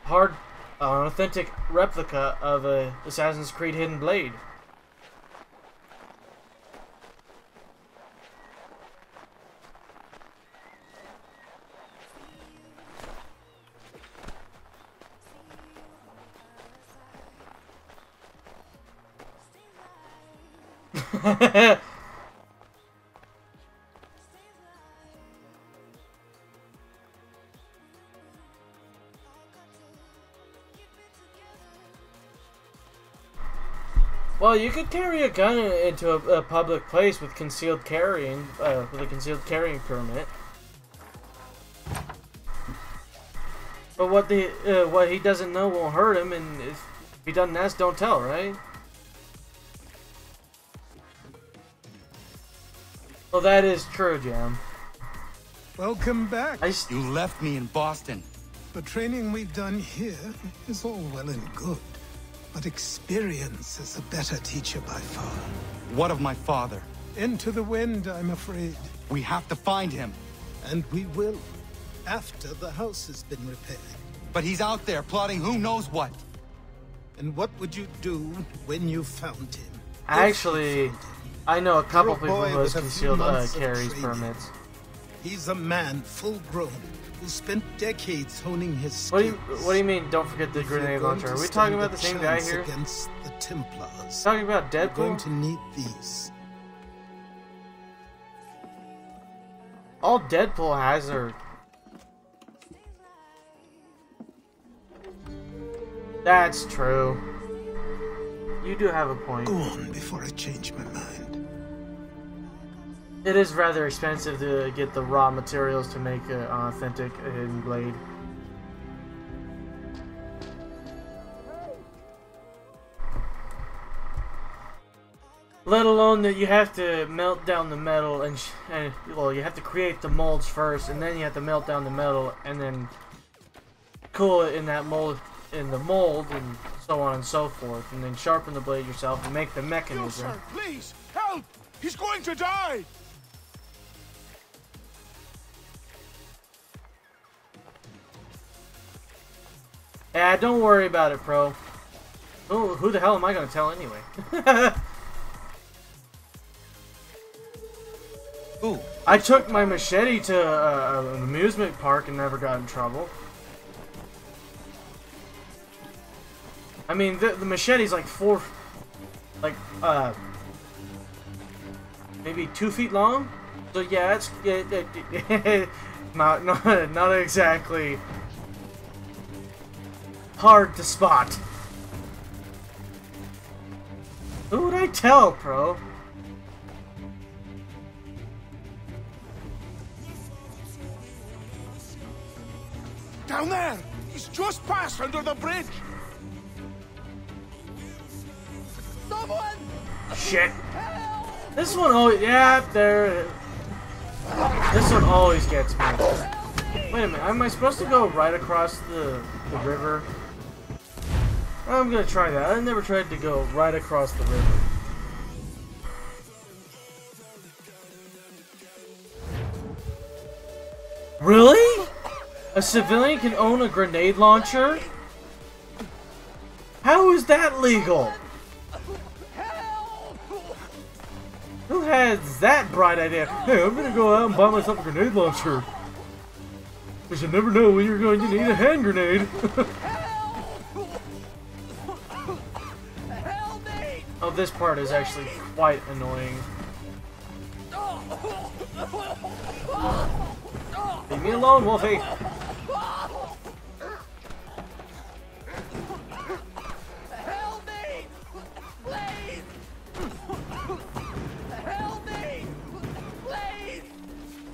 an authentic replica of a Assassin's Creed Hidden Blade. Well, you could carry a gun into a public place with concealed carrying, with a concealed carrying permit. But what he doesn't know won't hurt him, and if he doesn't ask, don't tell, right? Well, that is true, Jam. Welcome back. You left me in Boston. The training we've done here is all well and good, but experience is a better teacher by far. What of my father? Into the wind, I'm afraid. We have to find him. And we will, after the house has been repaired. But he's out there plotting who knows what. And what would you do when you found him? Actually, I know a couple people who has concealed carries permits. He's a man full grown who spent decades honing his skills. What do you mean? Don't forget the grenade launcher. Are we talking about the same guy here? Against the Templars. Talking about Deadpool? You're going to need these. All Deadpool has are. That's true. You do have a point. Go on before I change my mind. It is rather expensive to get the raw materials to make an authentic hidden blade. Let alone that you have to melt down the metal and well, you have to create the molds first, and then you have to melt down the metal and then cool it in that mold, and so on and so forth, and then sharpen the blade yourself and make the mechanism. You, sir, please help! He's going to die. Yeah, don't worry about it, pro. Who the hell am I gonna tell anyway? Ooh. I took my machete to an amusement park and never got in trouble. I mean, the machete's like maybe 2 feet long. So yeah, it's not exactly hard to spot. Who would I tell, pro? Down there! He's just passed under the bridge! Someone! Shit! This one always... Yeah, there... This one always gets me. Wait a minute, am I supposed to go right across the river? I'm gonna try that. I never tried to go right across the river. Really? A civilian can own a grenade launcher? How is that legal? Who has that bright idea? Hey, I'm gonna go out and buy myself a grenade launcher. Because you never know when you're going to need a hand grenade. Oh, this part is actually quite annoying. Leave me alone, Wolfie! Help me! Please! Help me! Please!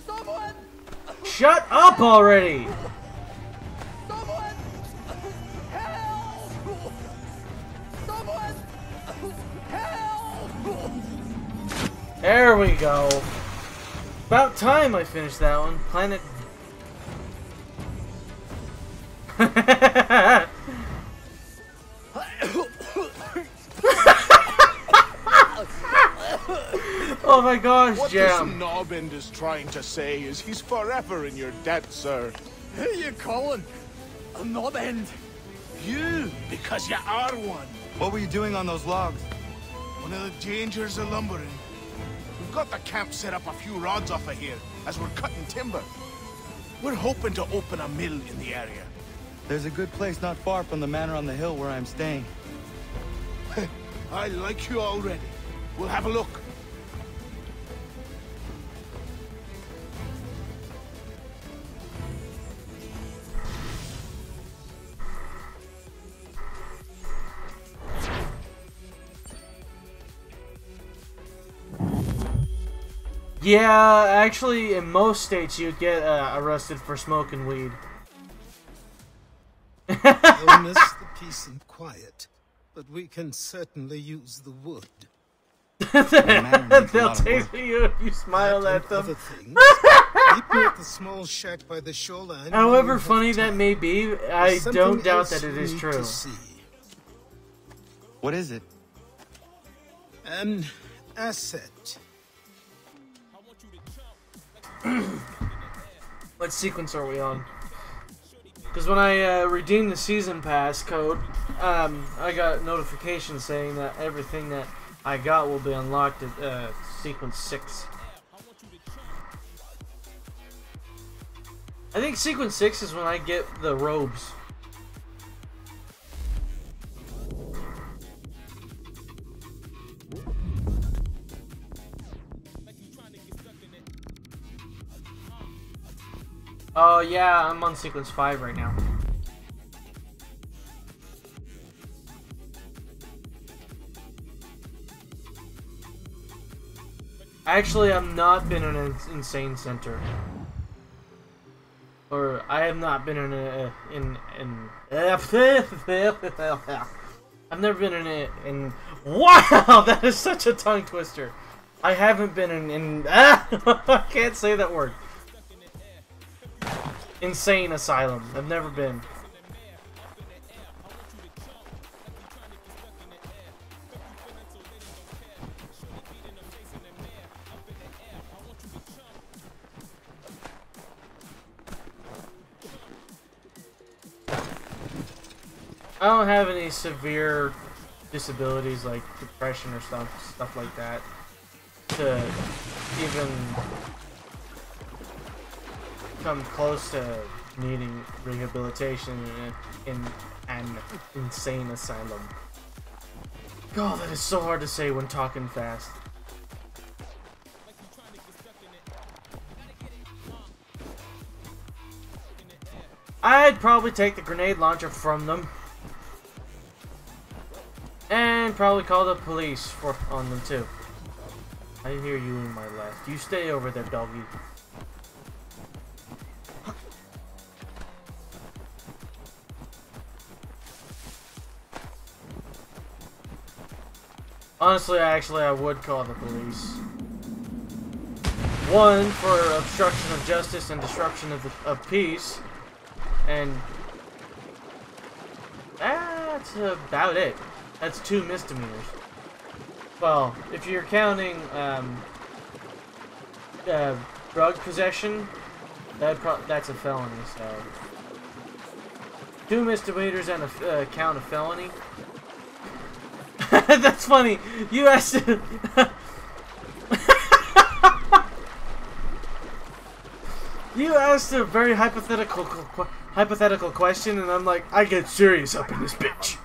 Someone! Shut up already! Someone! Help! Someone! Help! There we go. About time I finished that one. Planet... Oh my gosh, what Jam. this knobbend is trying to say is he's forever in your debt, sir. Who are you calling? A knob end? You, because you are one. What were you doing on those logs? One of the dangers of lumbering. We've got the camp set up a few rods off of here, as we're cutting timber. We're hoping to open a mill in the area. There's a good place not far from the manor on the hill where I'm staying. I like you already. We'll have a look. Yeah, actually, in most states, you get arrested for smoking weed. We'll miss the peace and quiet, but we can certainly use the wood. They'll take you if you smile at them. Other things. Meet me at the small shack by the shoreline. However funny that may be, I don't doubt that it is true. What is it? An asset. What sequence are we on? Because when I redeemed the season pass code, I got notification saying that everything that I got will be unlocked at sequence 6. I think sequence 6 is when I get the robes. Oh yeah, I'm on sequence 5 right now. Actually, I've not been in an insane center. Or, I have not been in a, I've never been in wow, that is such a tongue twister. I haven't been in I can't say that word. Insane asylum. I've never been. I don't have any severe disabilities like depression or stuff like that to even come close to needing rehabilitation in an insane asylum. God, that is so hard to say when talking fast. I'd probably take the grenade launcher from them. And probably call the police on them too. I hear you in my left. You stay over there, doggy. Honestly, I would call the police. One, for obstruction of justice and disruption of peace. And that's about it. That's 2 misdemeanors. Well, if you're counting drug possession, that's a felony. So 2 misdemeanors and a count of felony. That's funny. You asked. You asked a very hypothetical question, and I'm like, I get serious up in this bitch.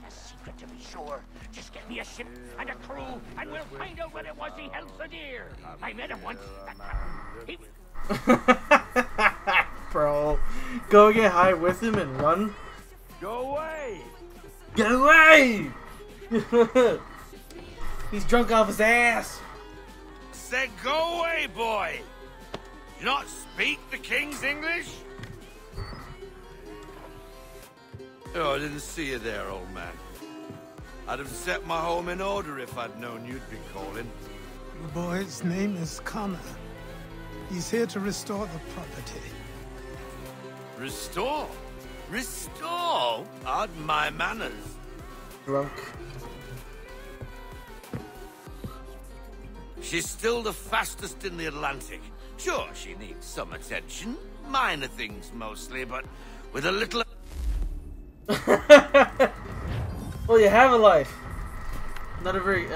Secret to be sure. Just get me a ship and a crew, and we'll find out what it was he held so dear. I met him once. Bro, go get high with him and run. Go away! Go away! He's drunk off his ass. Said go away, boy. You not speak the King's English? Oh, I didn't see you there, old man. I'd have set my home in order if I'd known you'd be calling. The boy's name is Connor. He's here to restore the property. Restore? Restore? Pardon my manners. Drunk. She's still the fastest in the Atlantic. Sure, she needs some attention. Minor things mostly, but with a little... Well, you have a life. Not a very...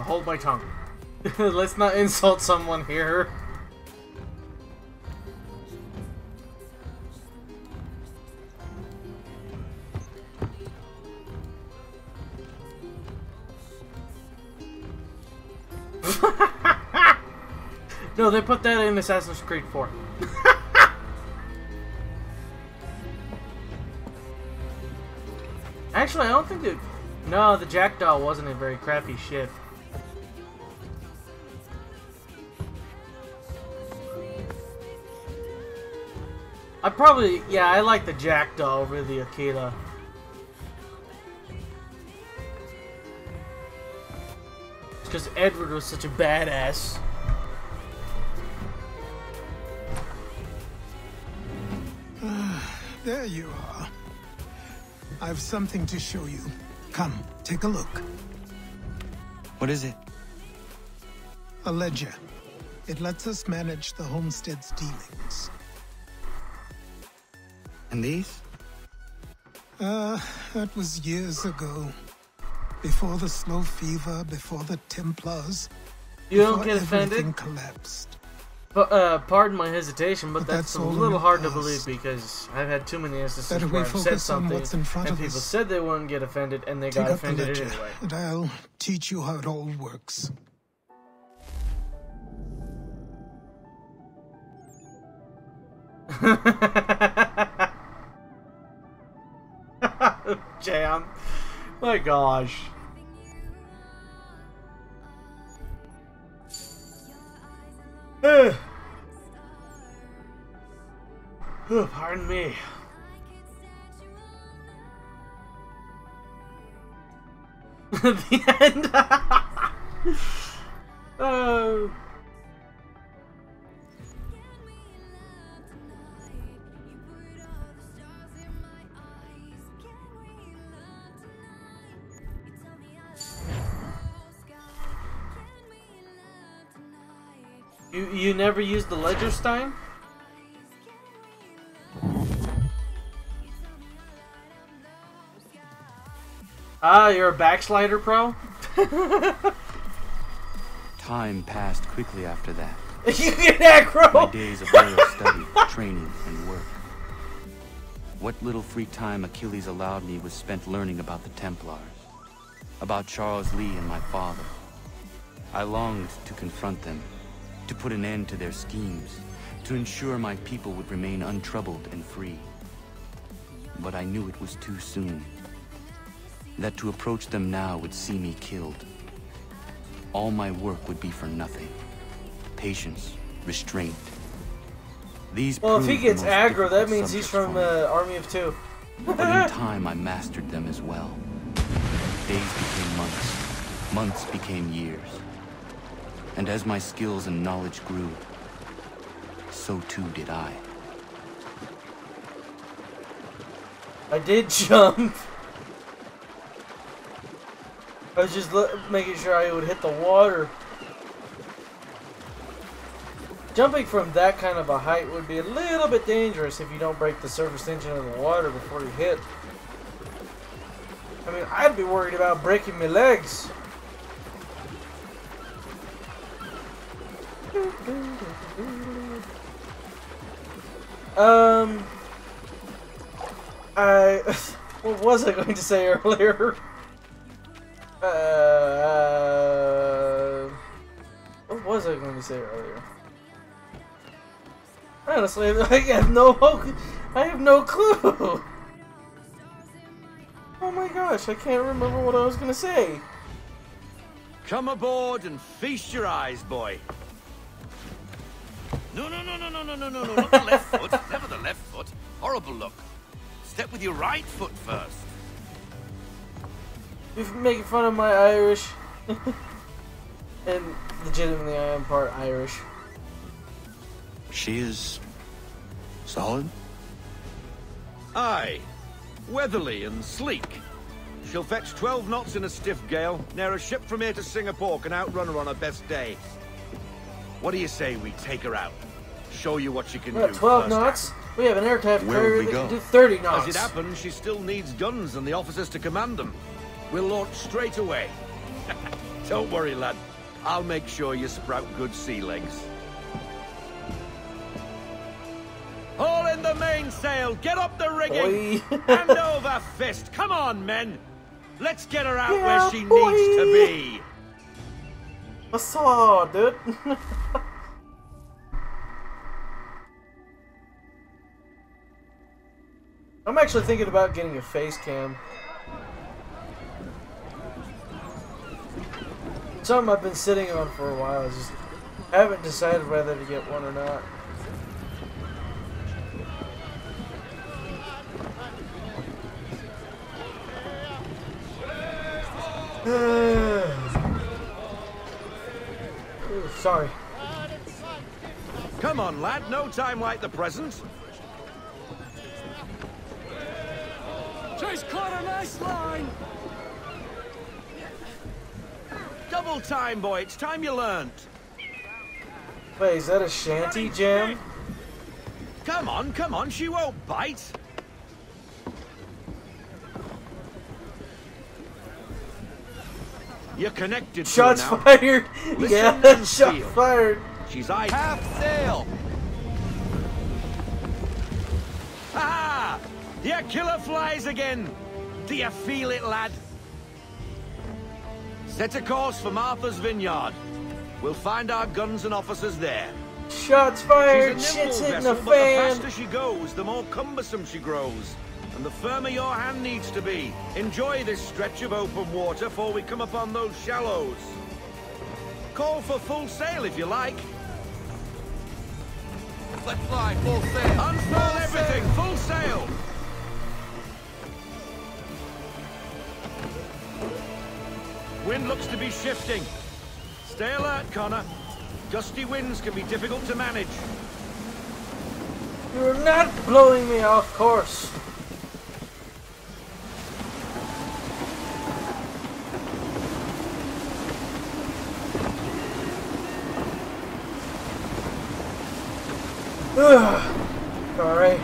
hold my tongue. Let's not insult someone here. No, they put that in Assassin's Creed 4. Actually, I don't think that... No, the Jackdaw wasn't a very crappy ship. I like the Jackdaw over the Akita. Because Edward was such a badass. There you are. I've something to show you. Come, take a look. What is it? A ledger. It lets us manage the homestead's dealings. And these? That was years ago. Before the Slow Fever, before the Templars. You don't get offended? Everything collapsed. Pardon my hesitation, but that's a little hard to believe because I've had too many instances where I've said something and people said they wouldn't get offended and they got offended anyway. And I'll teach you how it all works. Jam. My gosh. Pardon me. The end. Oh. You never used the Ledger Stein? Ah, you're a backslider pro? Time passed quickly after that. You get aggro! My days of loyal study, training, and work. What little free time Achilles allowed me was spent learning about the Templars, about Charles Lee and my father. I longed to confront them, to put an end to their schemes, to ensure my people would remain untroubled and free. But I knew it was too soon. That to approach them now would see me killed. All my work would be for nothing. Patience, restraint. Well, if he gets aggro, that means he's from Army of Two. But in time, I mastered them as well. Days became months. Months became years. And as my skills and knowledge grew, so too did I. I did jump. I was just making sure I would hit the water. Jumping from that kind of a height would be a little bit dangerous if you don't break the surface tension of the water before you hit. I mean, I'd be worried about breaking my legs. What was I going to say earlier? What was I going to say earlier? Honestly, I have no clue. Oh my gosh, I can't remember what I was going to say. Come aboard and feast your eyes, boy. No, not the left foot. Never the left foot. Horrible look. Step with your right foot first. You're making fun of my Irish. And legitimately, I am part Irish. She is solid? Aye. Weatherly and sleek. She'll fetch 12 knots in a stiff gale. Ne'er a ship from here to Singapore can outrun her on her best day. What do you say we take her out? show you what she can We're do. at 12 first knots. act. We have an aircraft Where carrier would we that go? can do 30 knots. As it happens, she still needs guns and the officers to command them. We'll launch straight away. Don't worry, lad. I'll make sure you sprout good sea legs. Haul in the mainsail! Get up the rigging! Hand over fist! Come on, men! Let's get her out where she needs to be! I saw, dude. I'm actually thinking about getting a face cam. Something I've been sitting on for a while. I just haven't decided whether to get one or not. Ooh, sorry. Come on, lad. No time like the present. She's caught a nice line. Double time, boy. It's time you learned. Wait, is that a shanty jam? Come on. She won't bite. You're connected. Shots to her now. fired. Listen Yeah, and shot feel. fired. She's half sail. Ah! Your killer flies again. Do you feel it, lad? Set a course for Martha's Vineyard. We'll find our guns and officers there. Shots fired. She's a nimble Shit's hitting vessel, the but fan. the faster she goes, the more cumbersome she grows. And the firmer your hand needs to be. Enjoy this stretch of open water before we come upon those shallows. Call for full sail if you like. Let's fly full sail. Unfurl everything, full sail. Wind looks to be shifting. Stay alert, Connor. Gusty winds can be difficult to manage. You're not blowing me off course. Alright.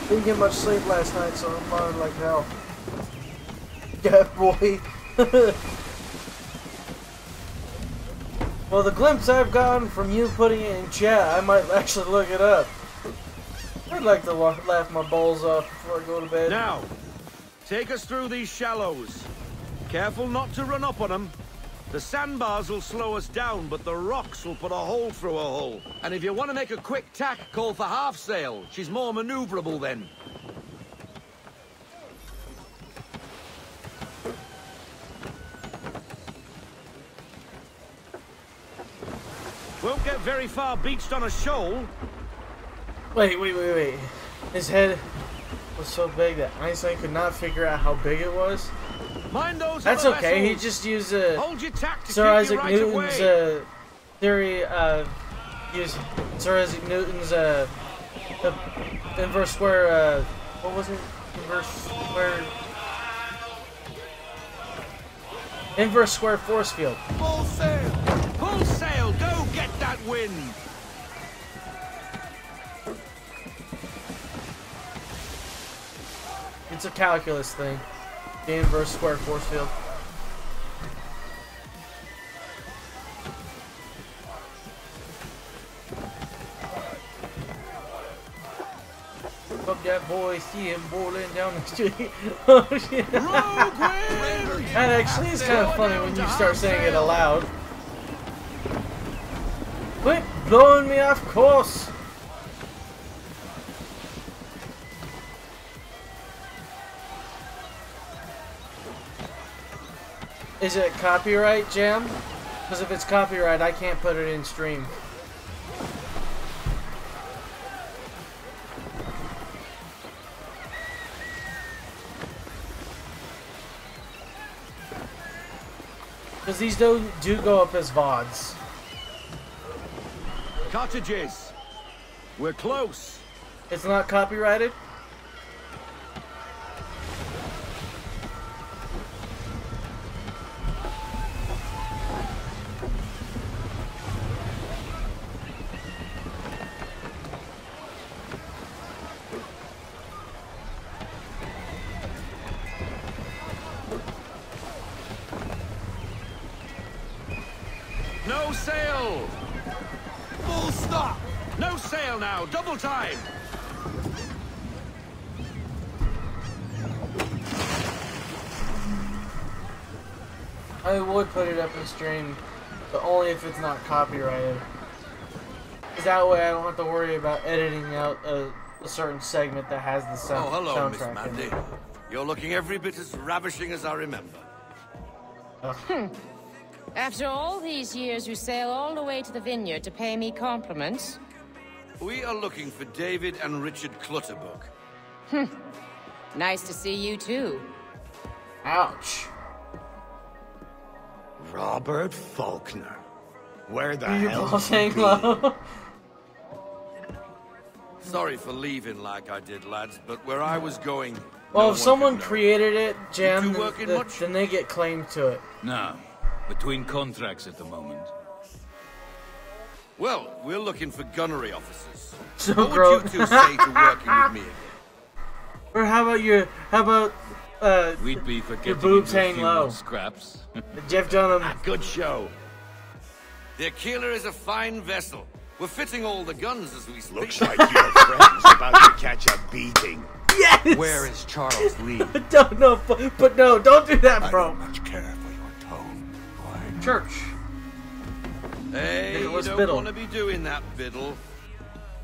Didn't get much sleep last night, so I'm falling like hell. Yeah, boy. Well, the glimpse I've gotten from you putting it in chat, I might actually look it up. I'd like to laugh my balls off before I go to bed. Now, take us through these shallows. Careful not to run up on them. The sandbars will slow us down, but the rocks will put a hole through a hull. And if you want to make a quick tack, call for half sail. She's more maneuverable then. Won't get very far beached on a shoal. Wait. His head was so big that Einstein could not figure out how big it was. Mind those That's other okay, he vessels. just used Hold your tack to Sir keep you Isaac right Newton's away. theory, used Sir Isaac Newton's the inverse square, what was it? Inverse square force field. Full sail! Full sail! Go get that wind! It's a calculus thing. The inverse square force field. Fuck that boy, see him boiling down the street. Oh shit. That actually is kind of funny when you start saying it aloud. Quit blowing me off course. Is it copyright, Jam? Because if it's copyright, I can't put it in stream. Because these do go up as VODs. Cottages. We're close. It's not copyrighted? now. Double time. I would put it up in stream, but only if it's not copyrighted. That way I don't have to worry about editing out a certain segment that has the sound. Oh, hello, Miss soundtrack in Mandy. it. You're looking every bit as ravishing as I remember. After all these years, you sail all the way to the vineyard to pay me compliments? We are looking for David and Richard Clutterbuck. Nice to see you, too. Ouch. Robert Faulkner. Where the You're hell both did you saying be? low. Sorry for leaving like I did, lads, but where I was going... Well, no if one someone could know. created it, You Jam, two then, working then, much? then they get claim to it. No. Between contracts at the moment. Well, we're looking for gunnery officers. So what gross. would you two say to working with me again? Or how about We'd be for your getting boobs into a hang few low? more scraps. Jeff Dunham. Good show. The Aquila is a fine vessel. We're fitting all the guns as we speak. Looks like your friend's about to catch a beating. Yes! Where is Charles Lee? Don't know, but no, don't do that, bro. I don't much care for your tone, boy. Church. Hey, you Nicholas don't Biddle. want to be doing that, Biddle.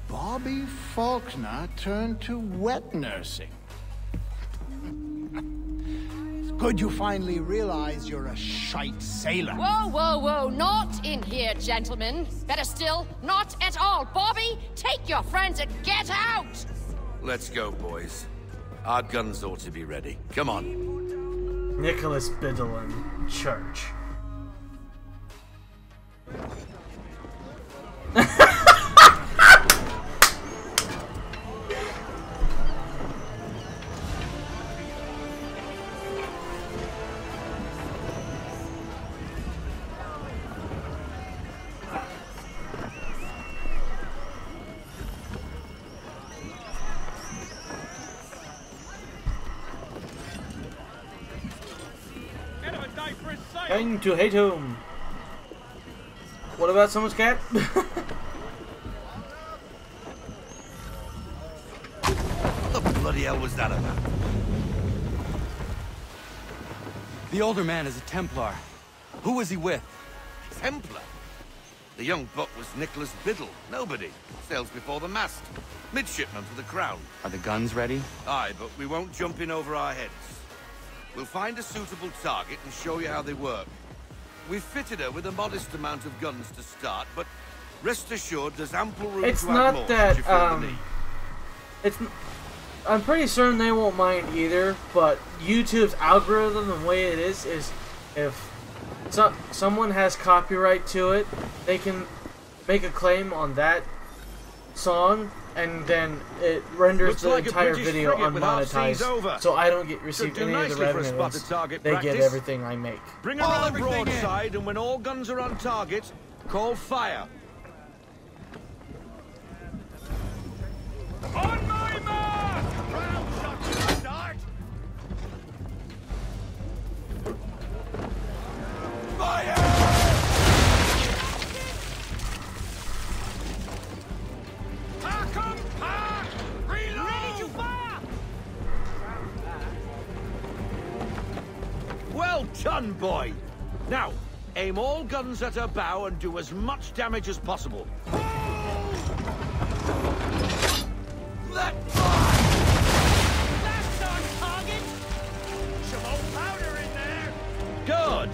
Bobby Faulkner turned to wet nursing. It's good you finally realize you're a shite sailor. Whoa, whoa, whoa, not in here, gentlemen. Better still, not at all. Bobby, take your friends and get out! Let's go, boys. Our guns ought to be ready. Come on. Nicholas Biddle in church. Going to hate home. What about someone's cat? What the bloody hell was that about? The older man is a Templar. Who was he with? Templar? The young buck was Nicholas Biddle. Nobody. Sails before the mast. Midshipman for the Crown. Are the guns ready? Aye, but we won't jump in over our heads. We'll find a suitable target and show you how they work. We've fitted her with a modest amount of guns to start, but rest assured there's ample room It's to add not more that, should you feel the need. I'm pretty certain they won't mind either, but YouTube's algorithm, the way it is if someone has copyright to it, they can make a claim on that song, and then it renders Looks the like a entire British video frigate with half seas over. unmonetized, so I don't get received Should do any of the nicely for a revenues. spotted target They get practice. everything I make. Bring her on broadside, and when all guns are on target, call fire. On my mark! Round shot to start! Fire! Park 'em! Park! Reload! Ready to fire! Well done, boy. Now, aim all guns at her bow and do as much damage as possible. Let fly! That's on target! Some old powder in there! Good.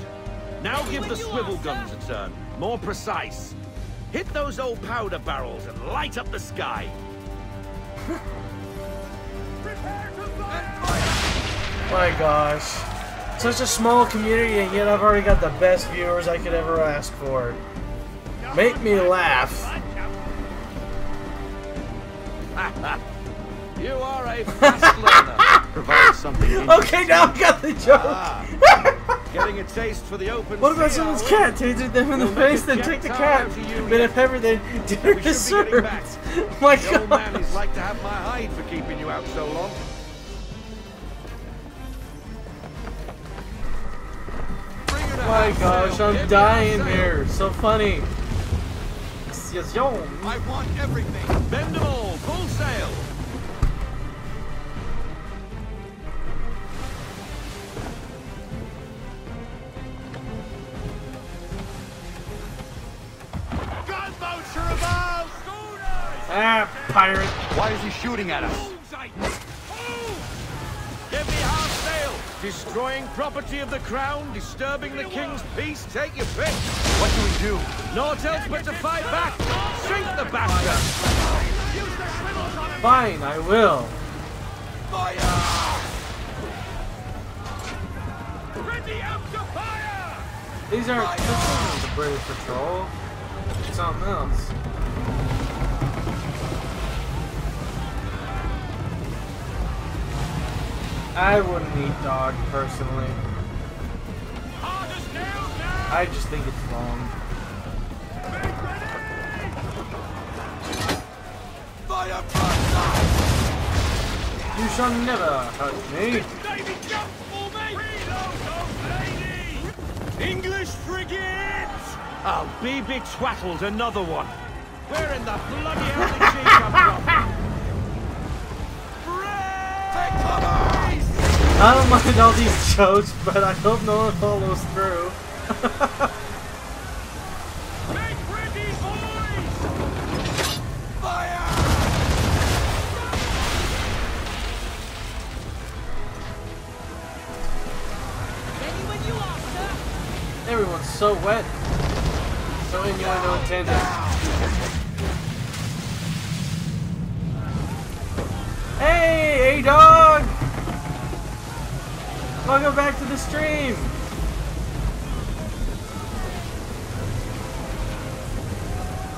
Now give the swivel guns a turn. More precise. Hit those old powder barrels and light up the sky. Prepare to fire! My gosh. Such a small community, and yet I've already got the best viewers I could ever ask for. Make me laugh. You are a fast learner. Provide something. Okay, now I got the joke. Getting a taste for the open What about sea, someone's are we? cat? Taser them in the We'll make face, a then jet take the tower cat. out to you But yet. if ever, then dinner We should is be getting served. back. My The old man God. is like to have my hide for keeping you out so long. My gosh, I'm dying here. So funny. Negotiation. I want everything. Bend them all. Full sail. Gunboats are above! Ah, pirate. Why is he shooting at us? Give me half sail. Destroying property of the crown, disturbing the king's peace. Take your pick. What do we do? Naught else but to fight back. Sink the bastard. Fine, I will. Fire! Ready up to fire! These aren't this isn't the British patrol. It's something else. I wouldn't eat dog personally. I just think it's wrong. Fire! You shall never hurt me. English frigate! I'll be betwattled, another one. Where in the bloody hell did she come from? Take cover! I don't mind all these jokes, but I hope no one follows through. Make ready, boys! Fire! Ready when you are, sir. Everyone's so wet. So innuendo intended. Hey, A-Dog! Welcome back to the stream!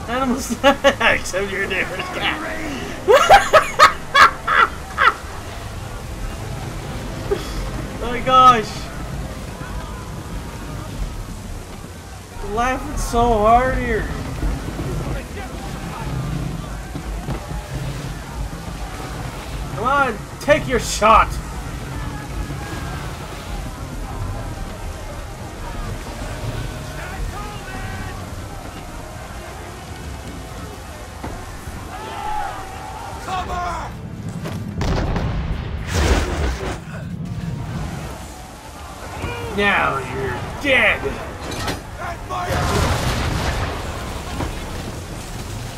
Animals except your neighbor's cat. Oh my gosh! I'm laughing so hard here. Come on, take your shot! Now you're dead!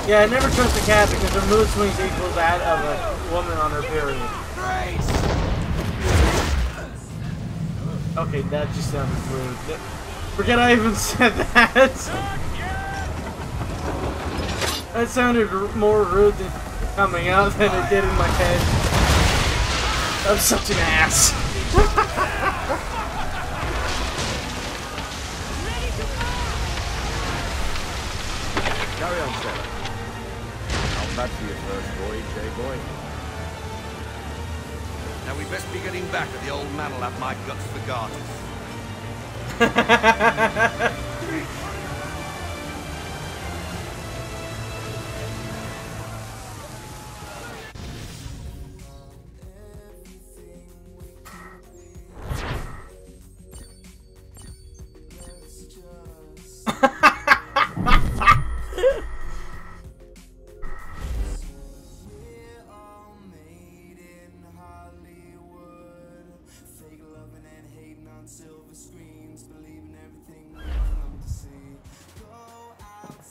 Yeah, I never trust a cat because her mood swings equal that of a woman on her period. Okay, that just sounded rude. Forget I even said that! That sounded more rude than coming out than it did in my head. I'm such an ass. Carry on, sir. I'll back to your first voyage, eh, boy? Now we best be getting back, or the old man will have my guts for garters.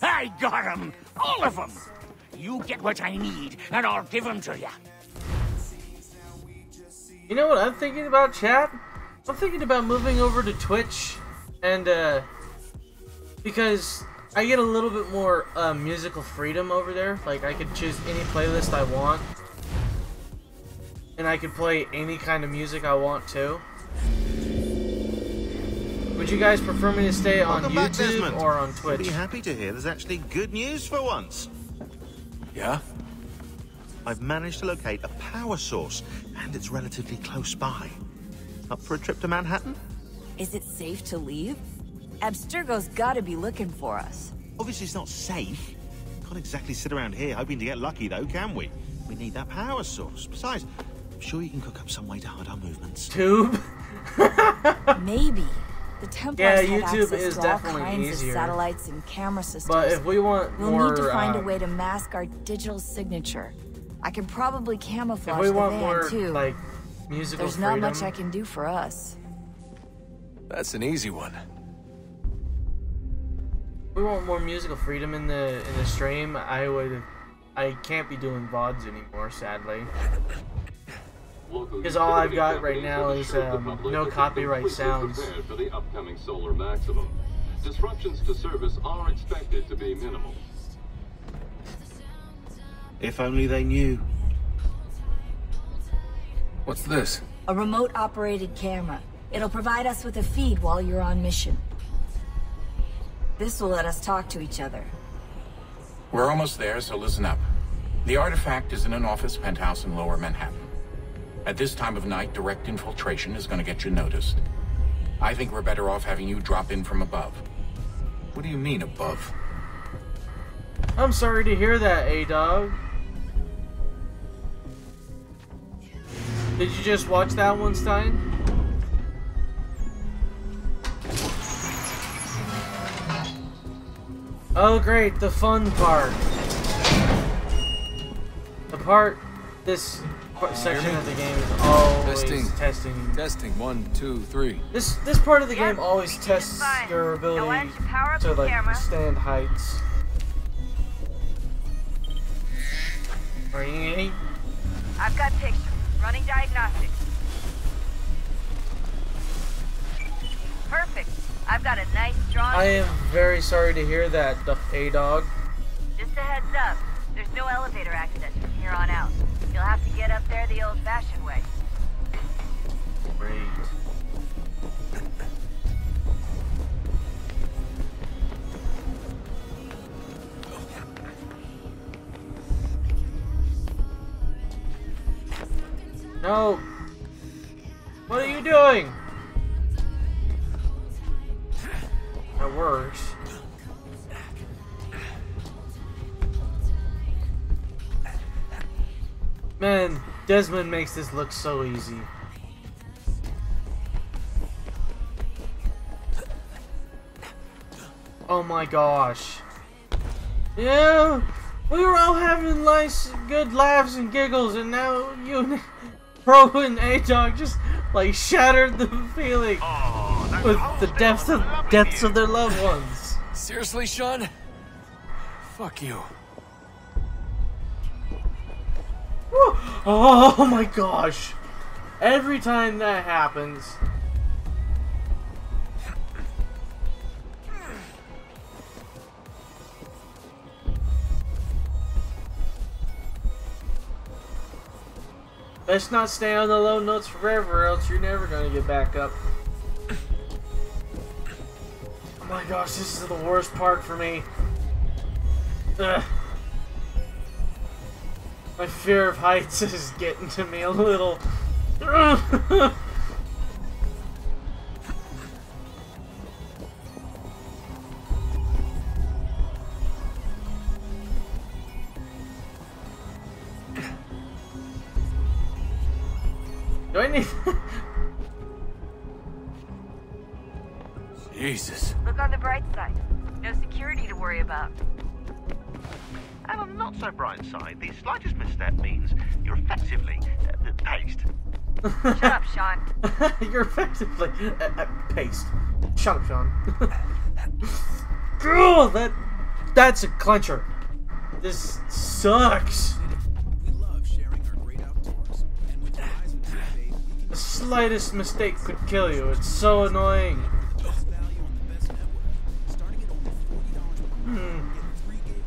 I got 'em! All of 'em! You get what I need, and I'll give 'em to you. You know what I'm thinking about, chat? I'm thinking about moving over to Twitch, and because I get a little bit more musical freedom over there. Like, I could choose any playlist I want, and I could play any kind of music I want too. Would you guys prefer me to stay on YouTube or on Twitch? I'll be happy to hear there's actually good news for once. Yeah? I've managed to locate a power source, and it's relatively close by. Up for a trip to Manhattan? Is it safe to leave? Abstergo's gotta be looking for us. Obviously it's not safe. Can't exactly sit around here hoping to get lucky though, can we? We need that power source. Besides, I'm sure you can cook up some way to hide our movements. Tube? Maybe. The Templars Yeah, had YouTube access is to all definitely kinds easier. of satellites and camera systems. But if we want we'll more, need to find a way to mask our digital signature. I can probably camouflage if we the want van more, too. like, musical There's freedom, not much I can do for us. That's an easy one. if we want more musical freedom in the stream, I can't be doing VODs anymore, sadly. Because all I've got right now is no copyright sounds. For the upcoming solar maximum. Disruptions to service are expected to be minimal. If only they knew. What's this? A remote-operated camera. It'll provide us with a feed while you're on mission. This will let us talk to each other. We're almost there, so listen up. The artifact is in an office penthouse in Lower Manhattan. At this time of night, direct infiltration is going to get you noticed. I think we're better off having you drop in from above. What do you mean, above? I'm sorry to hear that, A-Dog. Did you just watch that one, Stein? Oh great, the fun part. The part, this section of the game is always testing. Testing, 1, 2, 3. This part of the game always tests your ability to like stand heights. I've got pictures. Running diagnostics. Perfect. I've got a nice strong... I am very sorry to hear that, A-Dog. Just a heads up. There's no elevator access from here on out. You'll have to get up there the old-fashioned way. Great. No! What are you doing? That works. Man, Desmond makes this look so easy. Oh my gosh. Yeah, we were all having nice, good laughs and giggles, and now you, Pro and A-Dog just like shattered the feeling with the depths of their loved ones. Seriously, Sean? Fuck you. Oh my gosh. Every time that happens. Let's not stay on the low notes forever, else you're never gonna get back up. Oh my gosh, this is the worst part for me. Ugh. My fear of heights is getting to me a little. Do I need... Jesus. Look on the bright side. No security to worry about. And on the not so bright side, the slightest misstep means you're effectively paced. Shut up, Sean. You're effectively paced. Shut up, Sean. Girl, that's a clincher. This sucks. The slightest mistake could kill you. It's so annoying.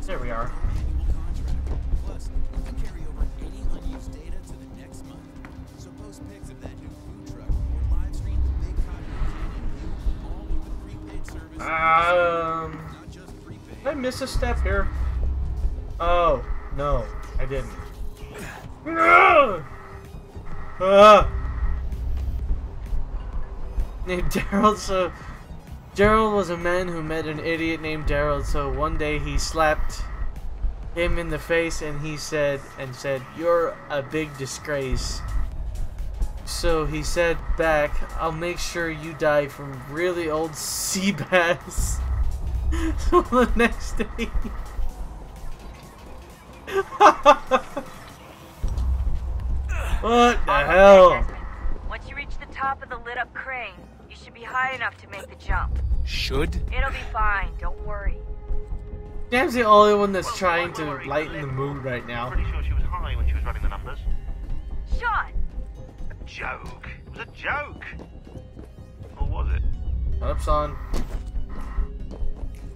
There we are. Did I miss a step here? Oh, no, I didn't. Named Daryl, so Gerald was a man who met an idiot named Daryl, so one day he slapped him in the face and he said, "You're a big disgrace." So he said back, I'll make sure you die from really old sea bass. So the next day... What the hell? Once you reach the top of the lit up crane, you should be high enough to make the jump. Should? It'll be fine, don't worry. Dam's the only one that's trying to lighten the mood right now. Pretty sure she was high when she was running the numbers. Sean! A joke. It was a joke. Or was it? Shut up, son.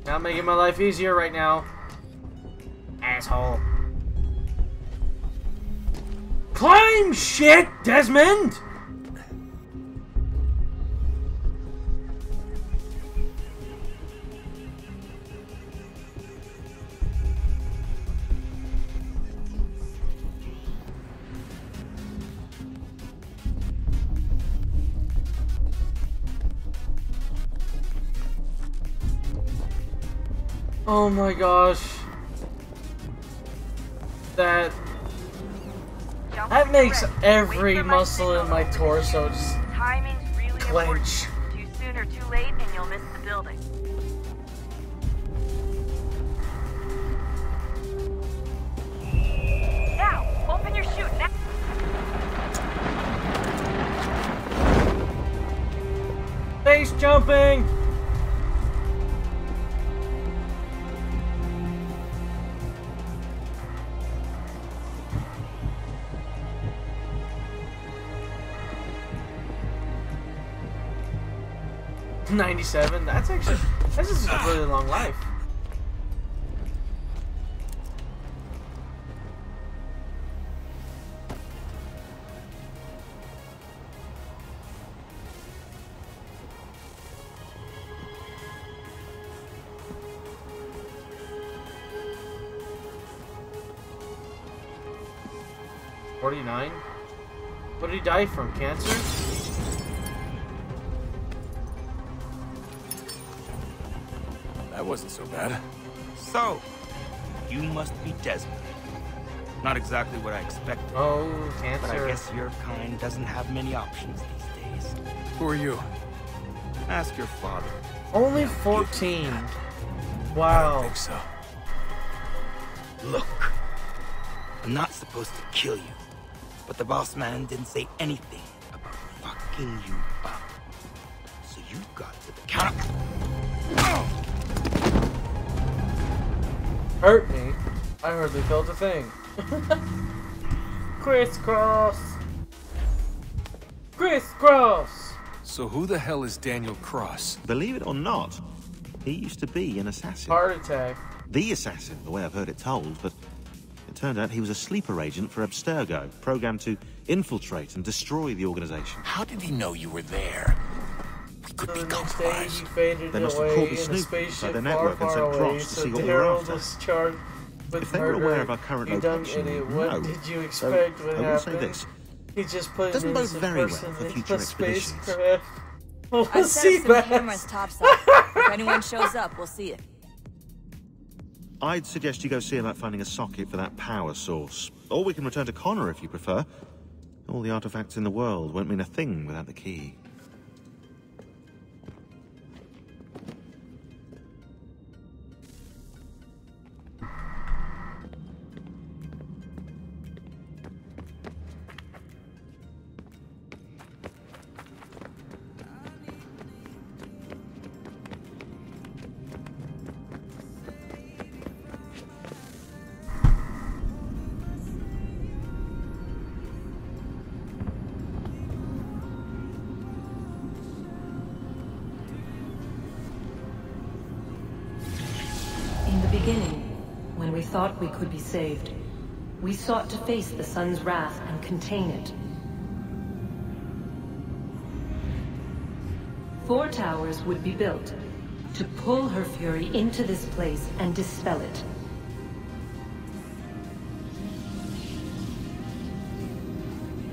Not making my life easier right now. Asshole. Climb shit, Desmond! Oh my gosh. That makes every muscle in my torso just Timing's really clench. important. Too soon or too late and you'll miss the building. Now, open your chute. Now. Base jumping! $97. That's just a really long life. $49. What did he die from? Cancer? That wasn't so bad. So, you must be Desmond. Not exactly what I expected. Oh, cancer. But I guess your kind doesn't have many options these days. Who are you? Ask your father. Only 14. Wow. I don't think so. Look, I'm not supposed to kill you, but the boss man didn't say anything about fucking you up. So you got to the counter. Hurt me? I hardly felt a thing. Crisscross! Crisscross! So who the hell is Daniel Cross? Believe it or not, he used to be an assassin. Heart attack. The assassin, the way I've heard it told, but it turned out he was a sleeper agent for Abstergo, programmed to infiltrate and destroy the organization. How did he know you were there? We could be compromised. They must have caught me snooping inside their network and sent Cross to see what we were after. If they were aware of our current location, what did you expect would I will happen? say this. He just put Doesn't an bode innocent very well person for in future a expeditions. spacecraft. We'll I've see set up some that. cameras topside. If anyone shows up, we'll see it. I'd suggest you go see about finding a socket for that power source. Or we can return to Connor if you prefer. All the artifacts in the world won't mean a thing without the key. In the beginning, when we thought we could be saved, we sought to face the sun's wrath and contain it. 4 towers would be built to pull her fury into this place and dispel it.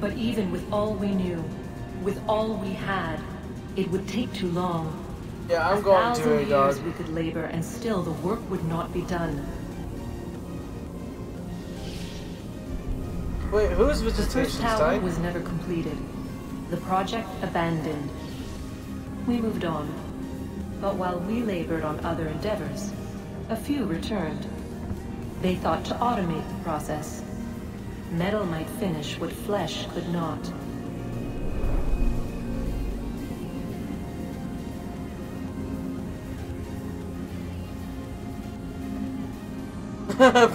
But even with all we knew, with all we had, it would take too long. Yeah, I'm going to, 1,000 dog. years we could labor and still the work would not be done. Wait, whose The first visitation's tower died? was never completed. the project abandoned. We moved on. But while we labored on other endeavors, a few returned. They thought to automate the process. Metal might finish what flesh could not.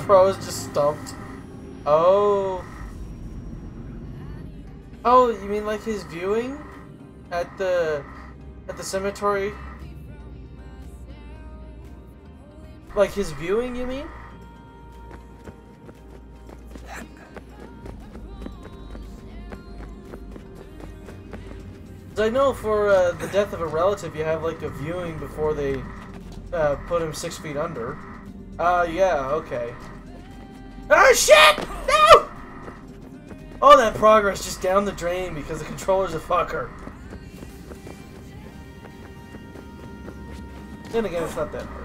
Bro is just stumped. Oh. Oh, you mean like his viewing? At the cemetery? Like his viewing, you mean? 'Cause I know for the death of a relative, you have like a viewing before they put him 6 feet under. Yeah, okay. Oh shit! No! All that progress just down the drain because the controller's a fucker. Then again, it's not that hard.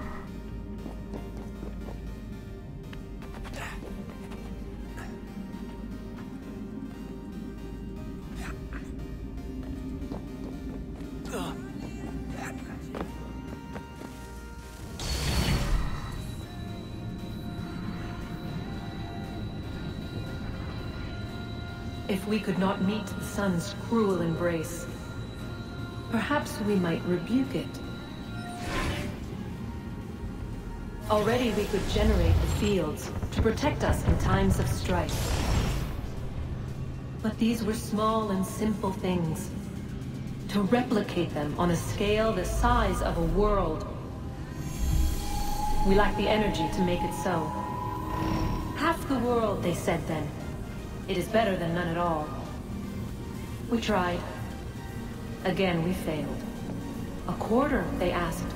If we could not meet the sun's cruel embrace, perhaps we might rebuke it. Already we could generate the fields to protect us in times of strife. But these were small and simple things. To replicate them on a scale the size of a world, we lack the energy to make it so. Half the world, they said then. It is better than none at all. We tried. Again, we failed. A quarter, they asked.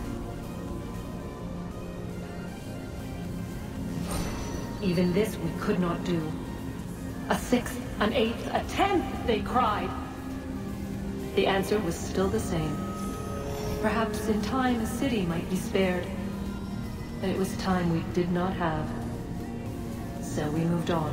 Even this we could not do. A sixth, an eighth, a tenth, they cried. The answer was still the same. Perhaps in time a city might be spared. But it was time we did not have. So we moved on.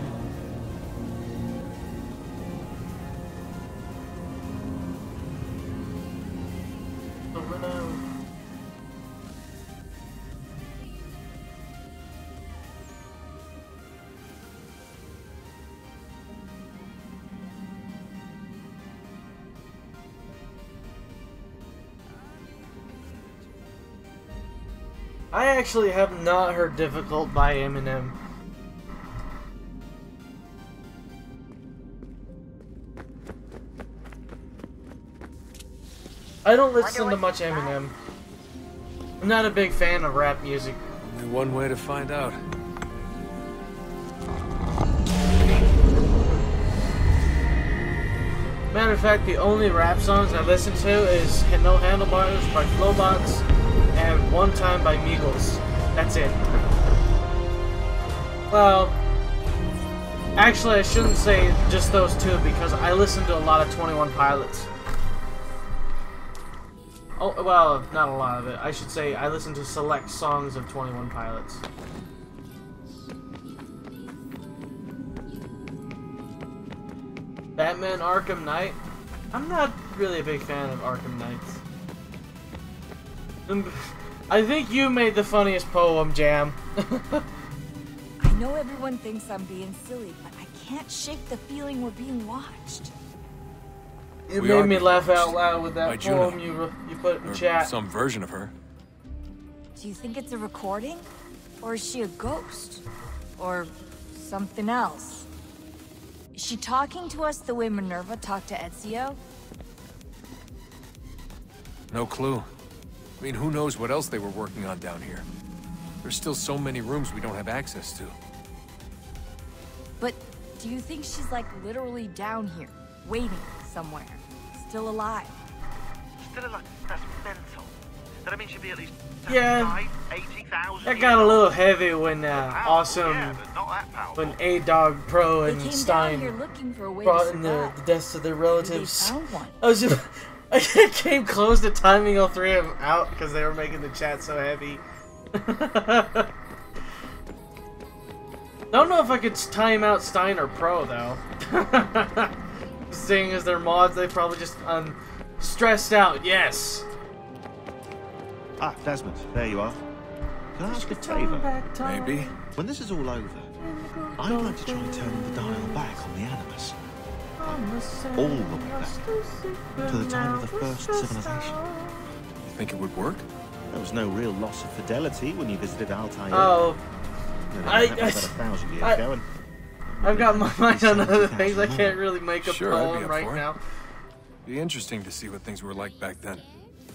I actually have not heard Difficult by Eminem. I don't listen to much Eminem. I'm not a big fan of rap music. Only one way to find out. Matter of fact, the only rap songs I listen to is No Handlebars by Flowbots and One Time by Migos. That's it. Well, actually I shouldn't say just those two because I listen to a lot of 21 Pilots. Oh, well, not a lot of it. I should say I listen to select songs of 21 Pilots. Batman Arkham Knight? I'm not really a big fan of Arkham Knights. I think you made the funniest poem, Jam. I know everyone thinks I'm being silly, but I can't shake the feeling we're being watched. You made me laugh out loud with that poem you put in chat. Some version of her. Do you think it's a recording? Or is she a ghost? Or something else? Is she talking to us the way Minerva talked to Ezio? No clue. I mean, who knows what else they were working on down here? There's still so many rooms we don't have access to. But do you think she's like literally down here, waiting somewhere, still alive? Still alive? That's mental. That means she'd be at least 80,000. That got a little heavy when Awesome, when A-Dog Pro and Stein brought in the deaths of their relatives. I came close to timing all three of them out because they were making the chat so heavy. Don't know if I could time out Stein or Pro though. Seeing as they're mods, they probably just stressed out. Yes. Ah, Desmond, there you are. Can I ask a favour? Maybe. When this is all over, I'd like to try turning the dial back on the Animus. All the way back to the time of the first civilization. You think it would work? There was no real loss of fidelity when you visited Altair. Oh, About 1,000 years ago, and I've got my mind on other things. I can't really make a Sure, I'd be poem up right for it. now. Be interesting to see what things were like back then.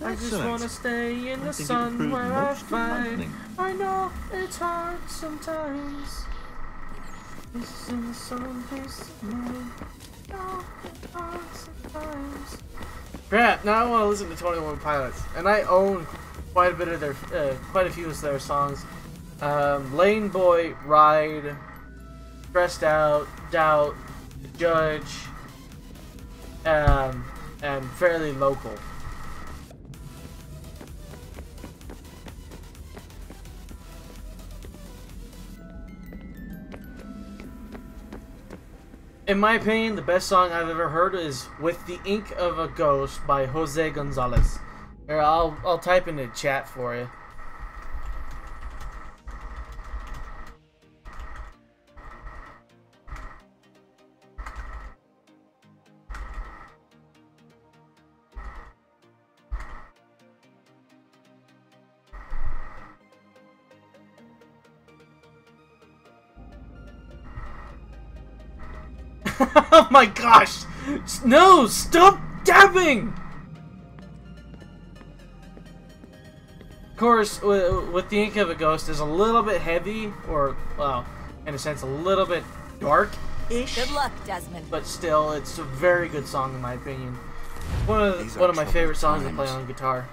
I just Excellent. wanna stay in the think it sun proved where I most find. enlightening. I know it's hard sometimes. This in the sun, peace of mind. No, it's hard sometimes. Crap! Now I want to listen to 21 Pilots, and I own quite a bit of their, quite a few of their songs. Lane Boy, Ride, Stressed Out, Doubt, Judge, and Fairly Local. In my opinion, the best song I've ever heard is "With the Ink of a Ghost" by Jose Gonzalez. Here, I'll type in the chat for you. Oh my gosh! No! Stop dabbing! Of course, with the Ink of a Ghost is a little bit heavy, or, well, in a sense, a little bit dark-ish. Good luck, Desmond. But still, it's a very good song in my opinion. One of These my are favorite songs to troubled play times. on guitar.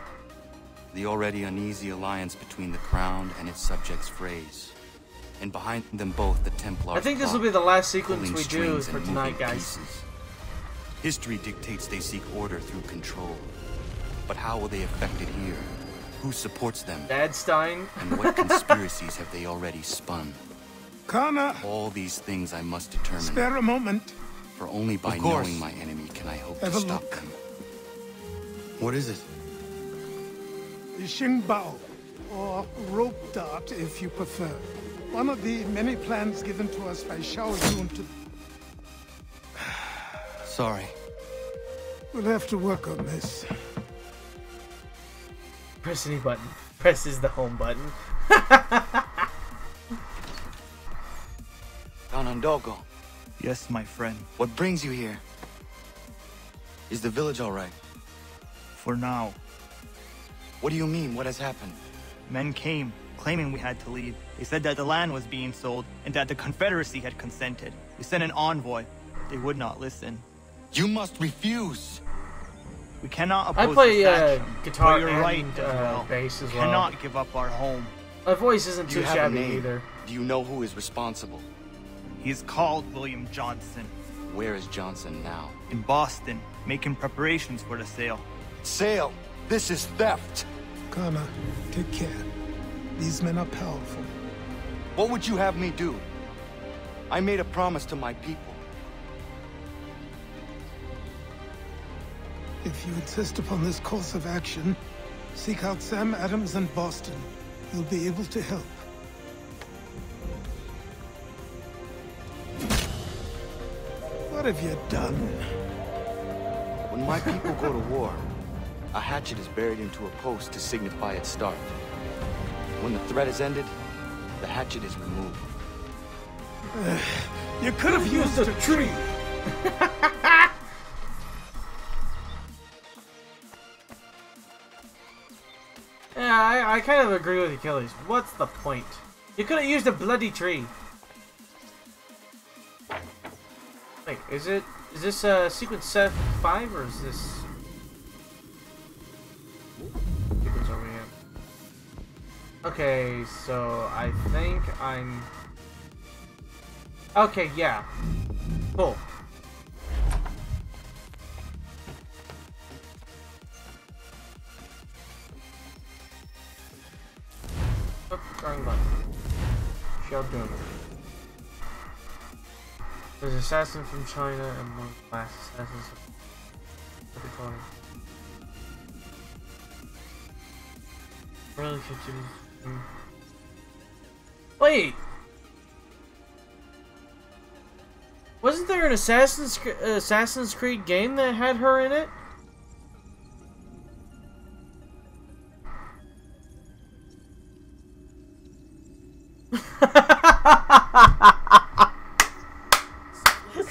The already uneasy alliance between the Crown and its subjects frays. And behind them both, the Templars I think this will plot, be the last sequence pulling we do strings for and tonight, moving guys. pieces. History dictates they seek order through control. But how will they affect it here? Who supports them? Dadstein. And what conspiracies have they already spun? Connor, All these things I must determine. spare a moment. For only by Of course. knowing my enemy can I hope Have to a stop look. them. What is it? The Xingbao, or rope dart if you prefer. One of the many plans given to us by Xiao Yun to... Sorry. We'll have to work on this. Press any button. Presses the home button. Kanandogo, Yes, my friend. what brings you here? Is the village all right? For now. What do you mean? What has happened? Men came, claiming we had to leave. They said that the land was being sold, and that the Confederacy had consented. We sent an envoy. They would not listen. You must refuse! We cannot I oppose play this action, guitar but you're and right as well. bass as We well. cannot give up our home. My voice isn't Do too you have a shabby name? either. Do you know who is responsible? He is called William Johnson. Where is Johnson now? In Boston, making preparations for the sale. Sale! This is theft! Connor, take care. These men are powerful. What would you have me do? I made a promise to my people. If you insist upon this course of action, seek out Sam Adams in Boston. He'll be able to help. What have you done? When my people go to war, a hatchet is buried into a post to signify its start. When the threat is ended, the hatchet is removed. You could have used a tree. Yeah, I kind of agree with Achilles. What's the point? You could have used a bloody tree. Wait, is this sequence set 5 or is this sequence over here? Okay, so I think I'm... Okay, yeah. Cool. Oh, wrong button. Shell Doom. This assassin from China and one of the last assassins. What do you call it? Really 50. Wait! Wasn't there an Assassin's Creed game that had her in it?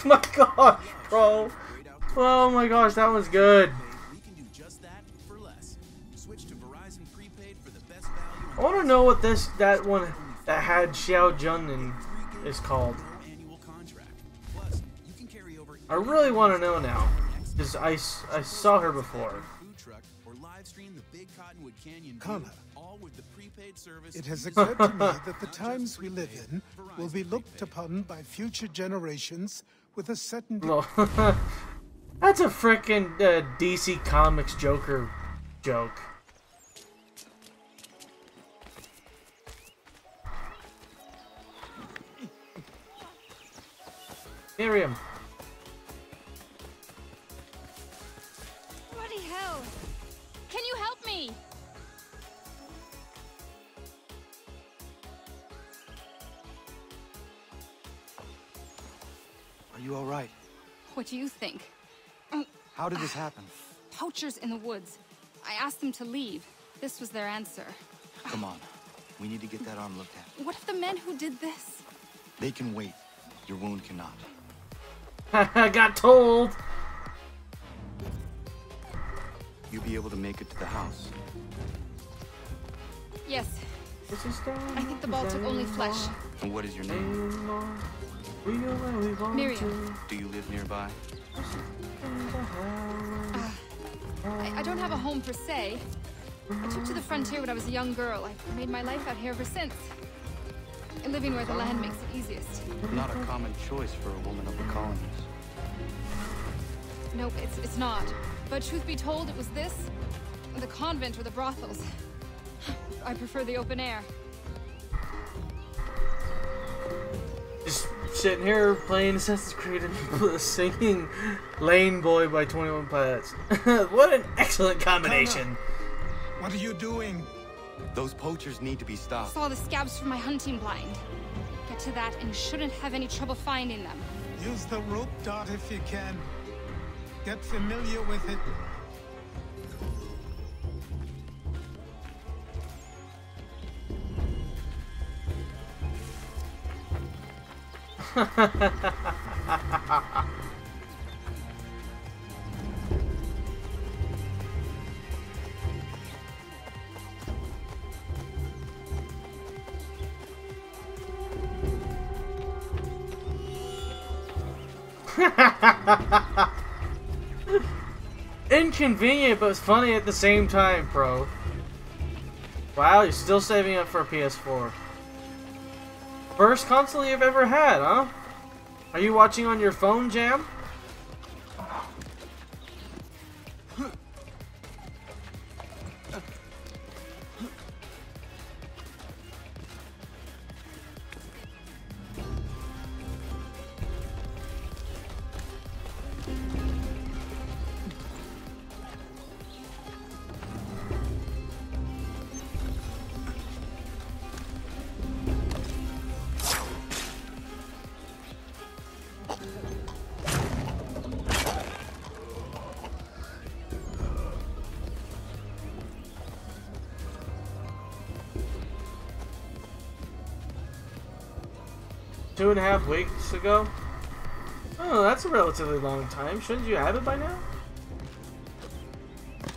My gosh, bro. Oh my gosh, that was good. I want to know what that one that had Xiao Jun is called. I really want to know now, because I saw her before. Connor, it has occurred to me that the times we live in will be looked upon by future generations with a certain... That's a frickin' DC Comics Joker joke. Miriam. Bloody hell! Can you help me? Are you all right? What do you think? How did this happen? Poachers in the woods. I asked them to leave. This was their answer. Come on. We need to get that arm looked at. What if the men who did this? They can wait. Your wound cannot. I got told. You'll be able to make it to the house. Yes. I think the ball took only flesh. And what is your name? Miriam. Do you live nearby? I don't have a home per se. I took to the frontier when I was a young girl. I've made my life out here ever since. Living where the land makes it easiest. Not a common choice for a woman of the colonies. Nope, it's not. But truth be told, it was this, the convent or the brothels. I prefer the open air. Just sitting here playing Assassin's Creed and singing Lane Boy by 21 Pilots. What an excellent combination. What are you doing? Those poachers need to be stopped. Saw the scabs from my hunting blind. Get to that and you shouldn't have any trouble finding them. Use the rope dart if you can. Get familiar with it. Inconvenient, but it's funny at the same time, bro. Wow, you're still saving up for a PS4. First console you've ever had, huh? Are you watching on your phone, Jam? .5 weeks ago? Oh, that's a relatively long time. Shouldn't you have it by now?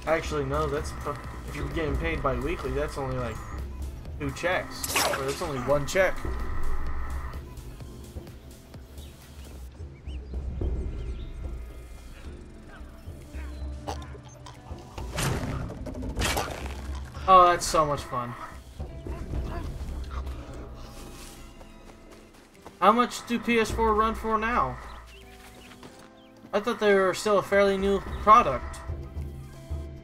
Actually, no, that's... If you're getting paid bi-weekly, that's only like 2 checks. Or that's only 1 check. Oh, that's so much fun. How much do PS4 run for now? I thought they were still a fairly new product.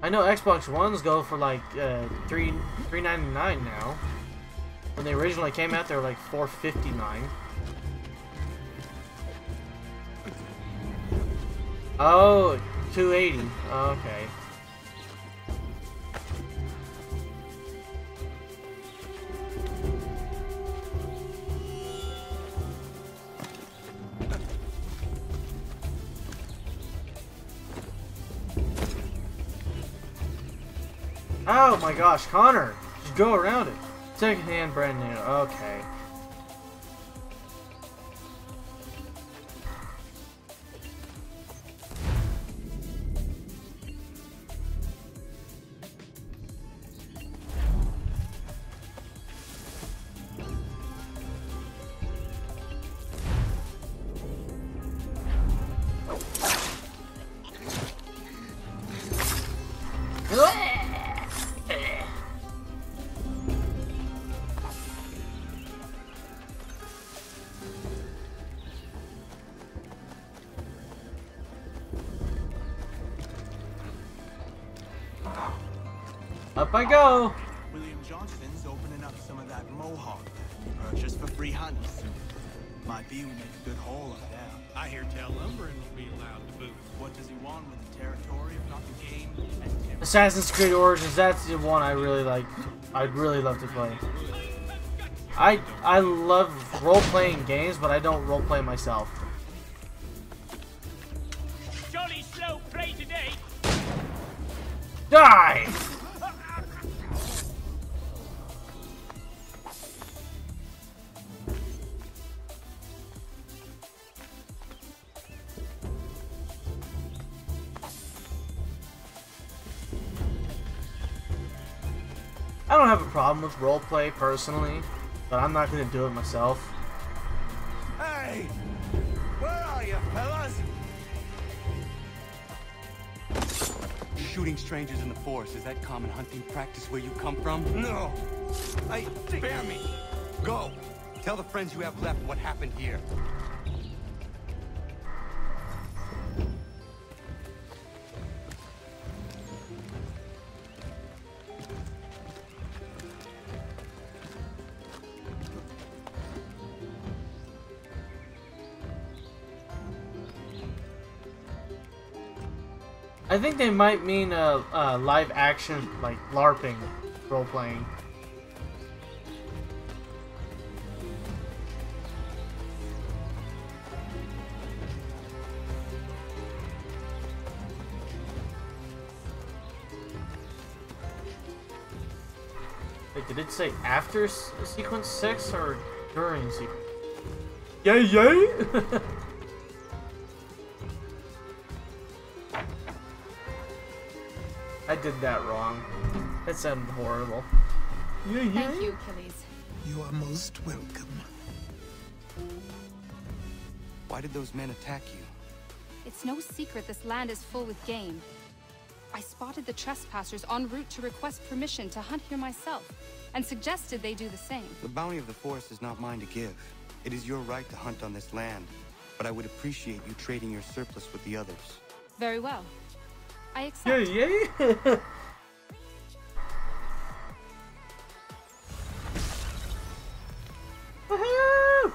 I know Xbox Ones go for like $3.99 now. When they originally came out, they were like $4.59. Oh, 280. Okay. Oh my gosh, Connor! Just go around it. Second-hand, brand new. Okay. Up I go! William Johnston's opening up some of that Mohawk purchased for free hunts. Might be we make a good haul up there. I hear tell lumbering will be allowed to boot. What does he want with the territory if not the game and timber? Assassin's Creed Origins, that's the one I really like. I'd really love to play. I love role-playing games, but I don't role-play myself. Jolly slow prey today. Die! I don't have a problem with roleplay personally, but I'm not gonna do it myself. Hey! Where are you, fellas? Shooting strangers in the forest, is that common hunting practice where you come from? No! Hey, spare me! Go! Tell the friends you have left what happened here. I think they might mean live action, like LARPing, role playing. Wait, did it say after sequence 6 or during sequence? Yay, yay! I did that wrong. That sounded horrible. Thank you, Achilles. You are most welcome. Why did those men attack you? It's no secret this land is full with game. I spotted the trespassers en route to request permission to hunt here myself, and suggested they do the same. The bounty of the forest is not mine to give. It is your right to hunt on this land, but I would appreciate you trading your surplus with the others. Very well. I accept. Yay, yay! Woohoo!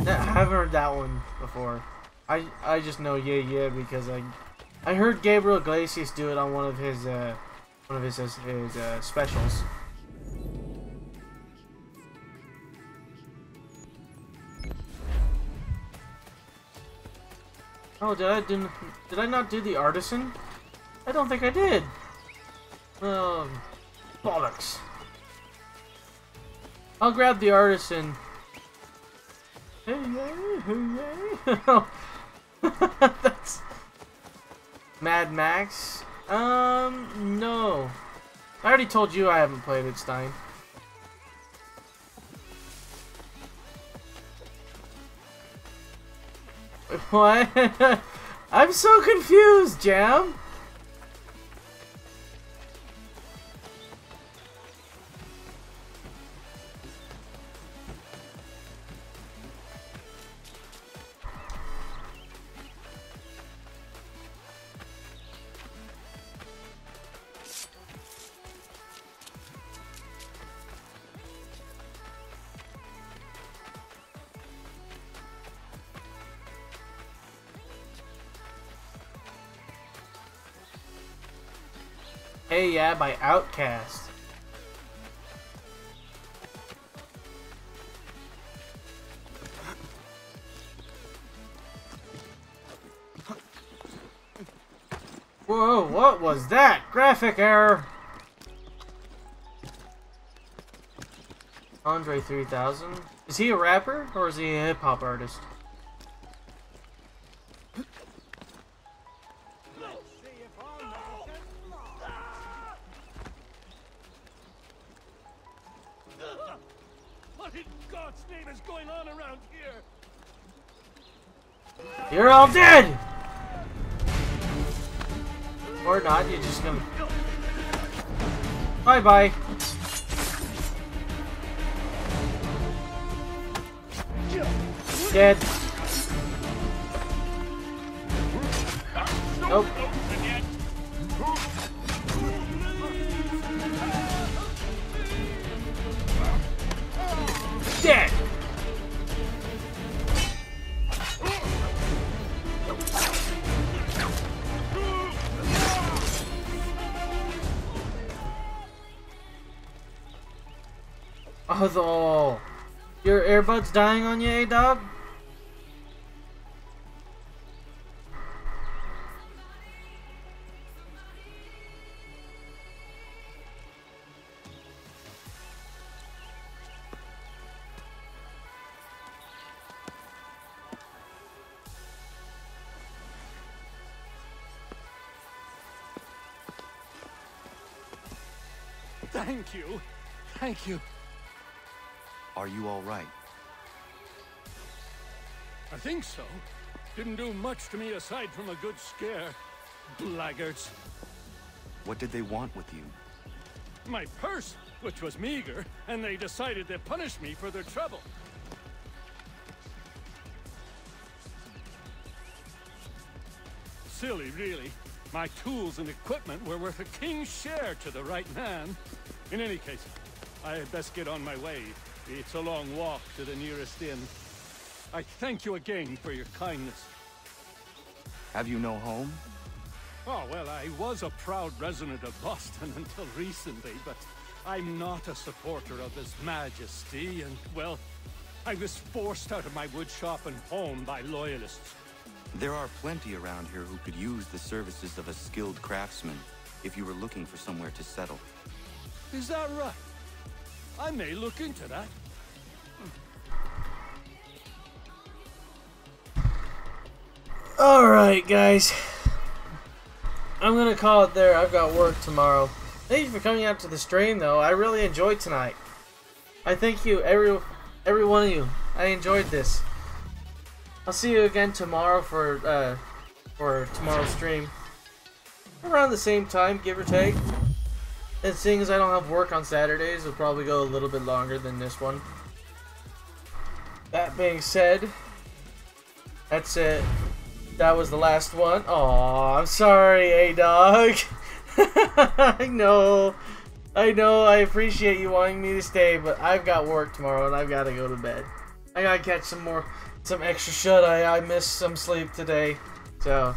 I haven't heard that one before. I just know yeah because I heard Gabriel Iglesias do it on one of his specials. Oh, did I not do the artisan? I don't think I did. Bollocks. I'll grab the artisan. Hey yay. That's Mad Max. No. I already told you I haven't played it, Stein. What? I'm so confused, Jam. Hey Yeah by Outkast. Whoa, what was that? Graphic error! Andre 3000. Is he a rapper or is he a hip-hop artist? What in God's name is going on around here? You're all dead! Or not, you're just gonna... Bye-bye. Dead. Nope. Dead. Oh, your earbuds dying on you, A-Dog? Thank you. Thank you. Are you all right? I think so. Didn't do much to me aside from a good scare. Blackguards. What did they want with you? My purse, which was meager, and they decided to punish me for their trouble. Silly, really. My tools and equipment were worth a king's share to the right man. In any case, I had best get on my way. It's a long walk to the nearest inn. I thank you again for your kindness. Have you no home? Oh, well, I was a proud resident of Boston until recently, but I'm not a supporter of His Majesty, and, well, I was forced out of my woodshop and home by loyalists. There are plenty around here who could use the services of a skilled craftsman if you were looking for somewhere to settle. Is that right? I may look into that. Alright, guys. I'm gonna call it there. I've got work tomorrow. Thank you for coming out to the stream, though. I really enjoyed tonight. I thank you, every one of you. I enjoyed this. I'll see you again tomorrow for tomorrow's stream. Around the same time, give or take. And seeing as I don't have work on Saturdays, it'll probably go a little bit longer than this one. That being said, that's it. That was the last one. Aw, I'm sorry, A-Dog. I know, I appreciate you wanting me to stay, but I've got work tomorrow and I've got to go to bed. I gotta catch some extra shut-eye. I missed some sleep today, so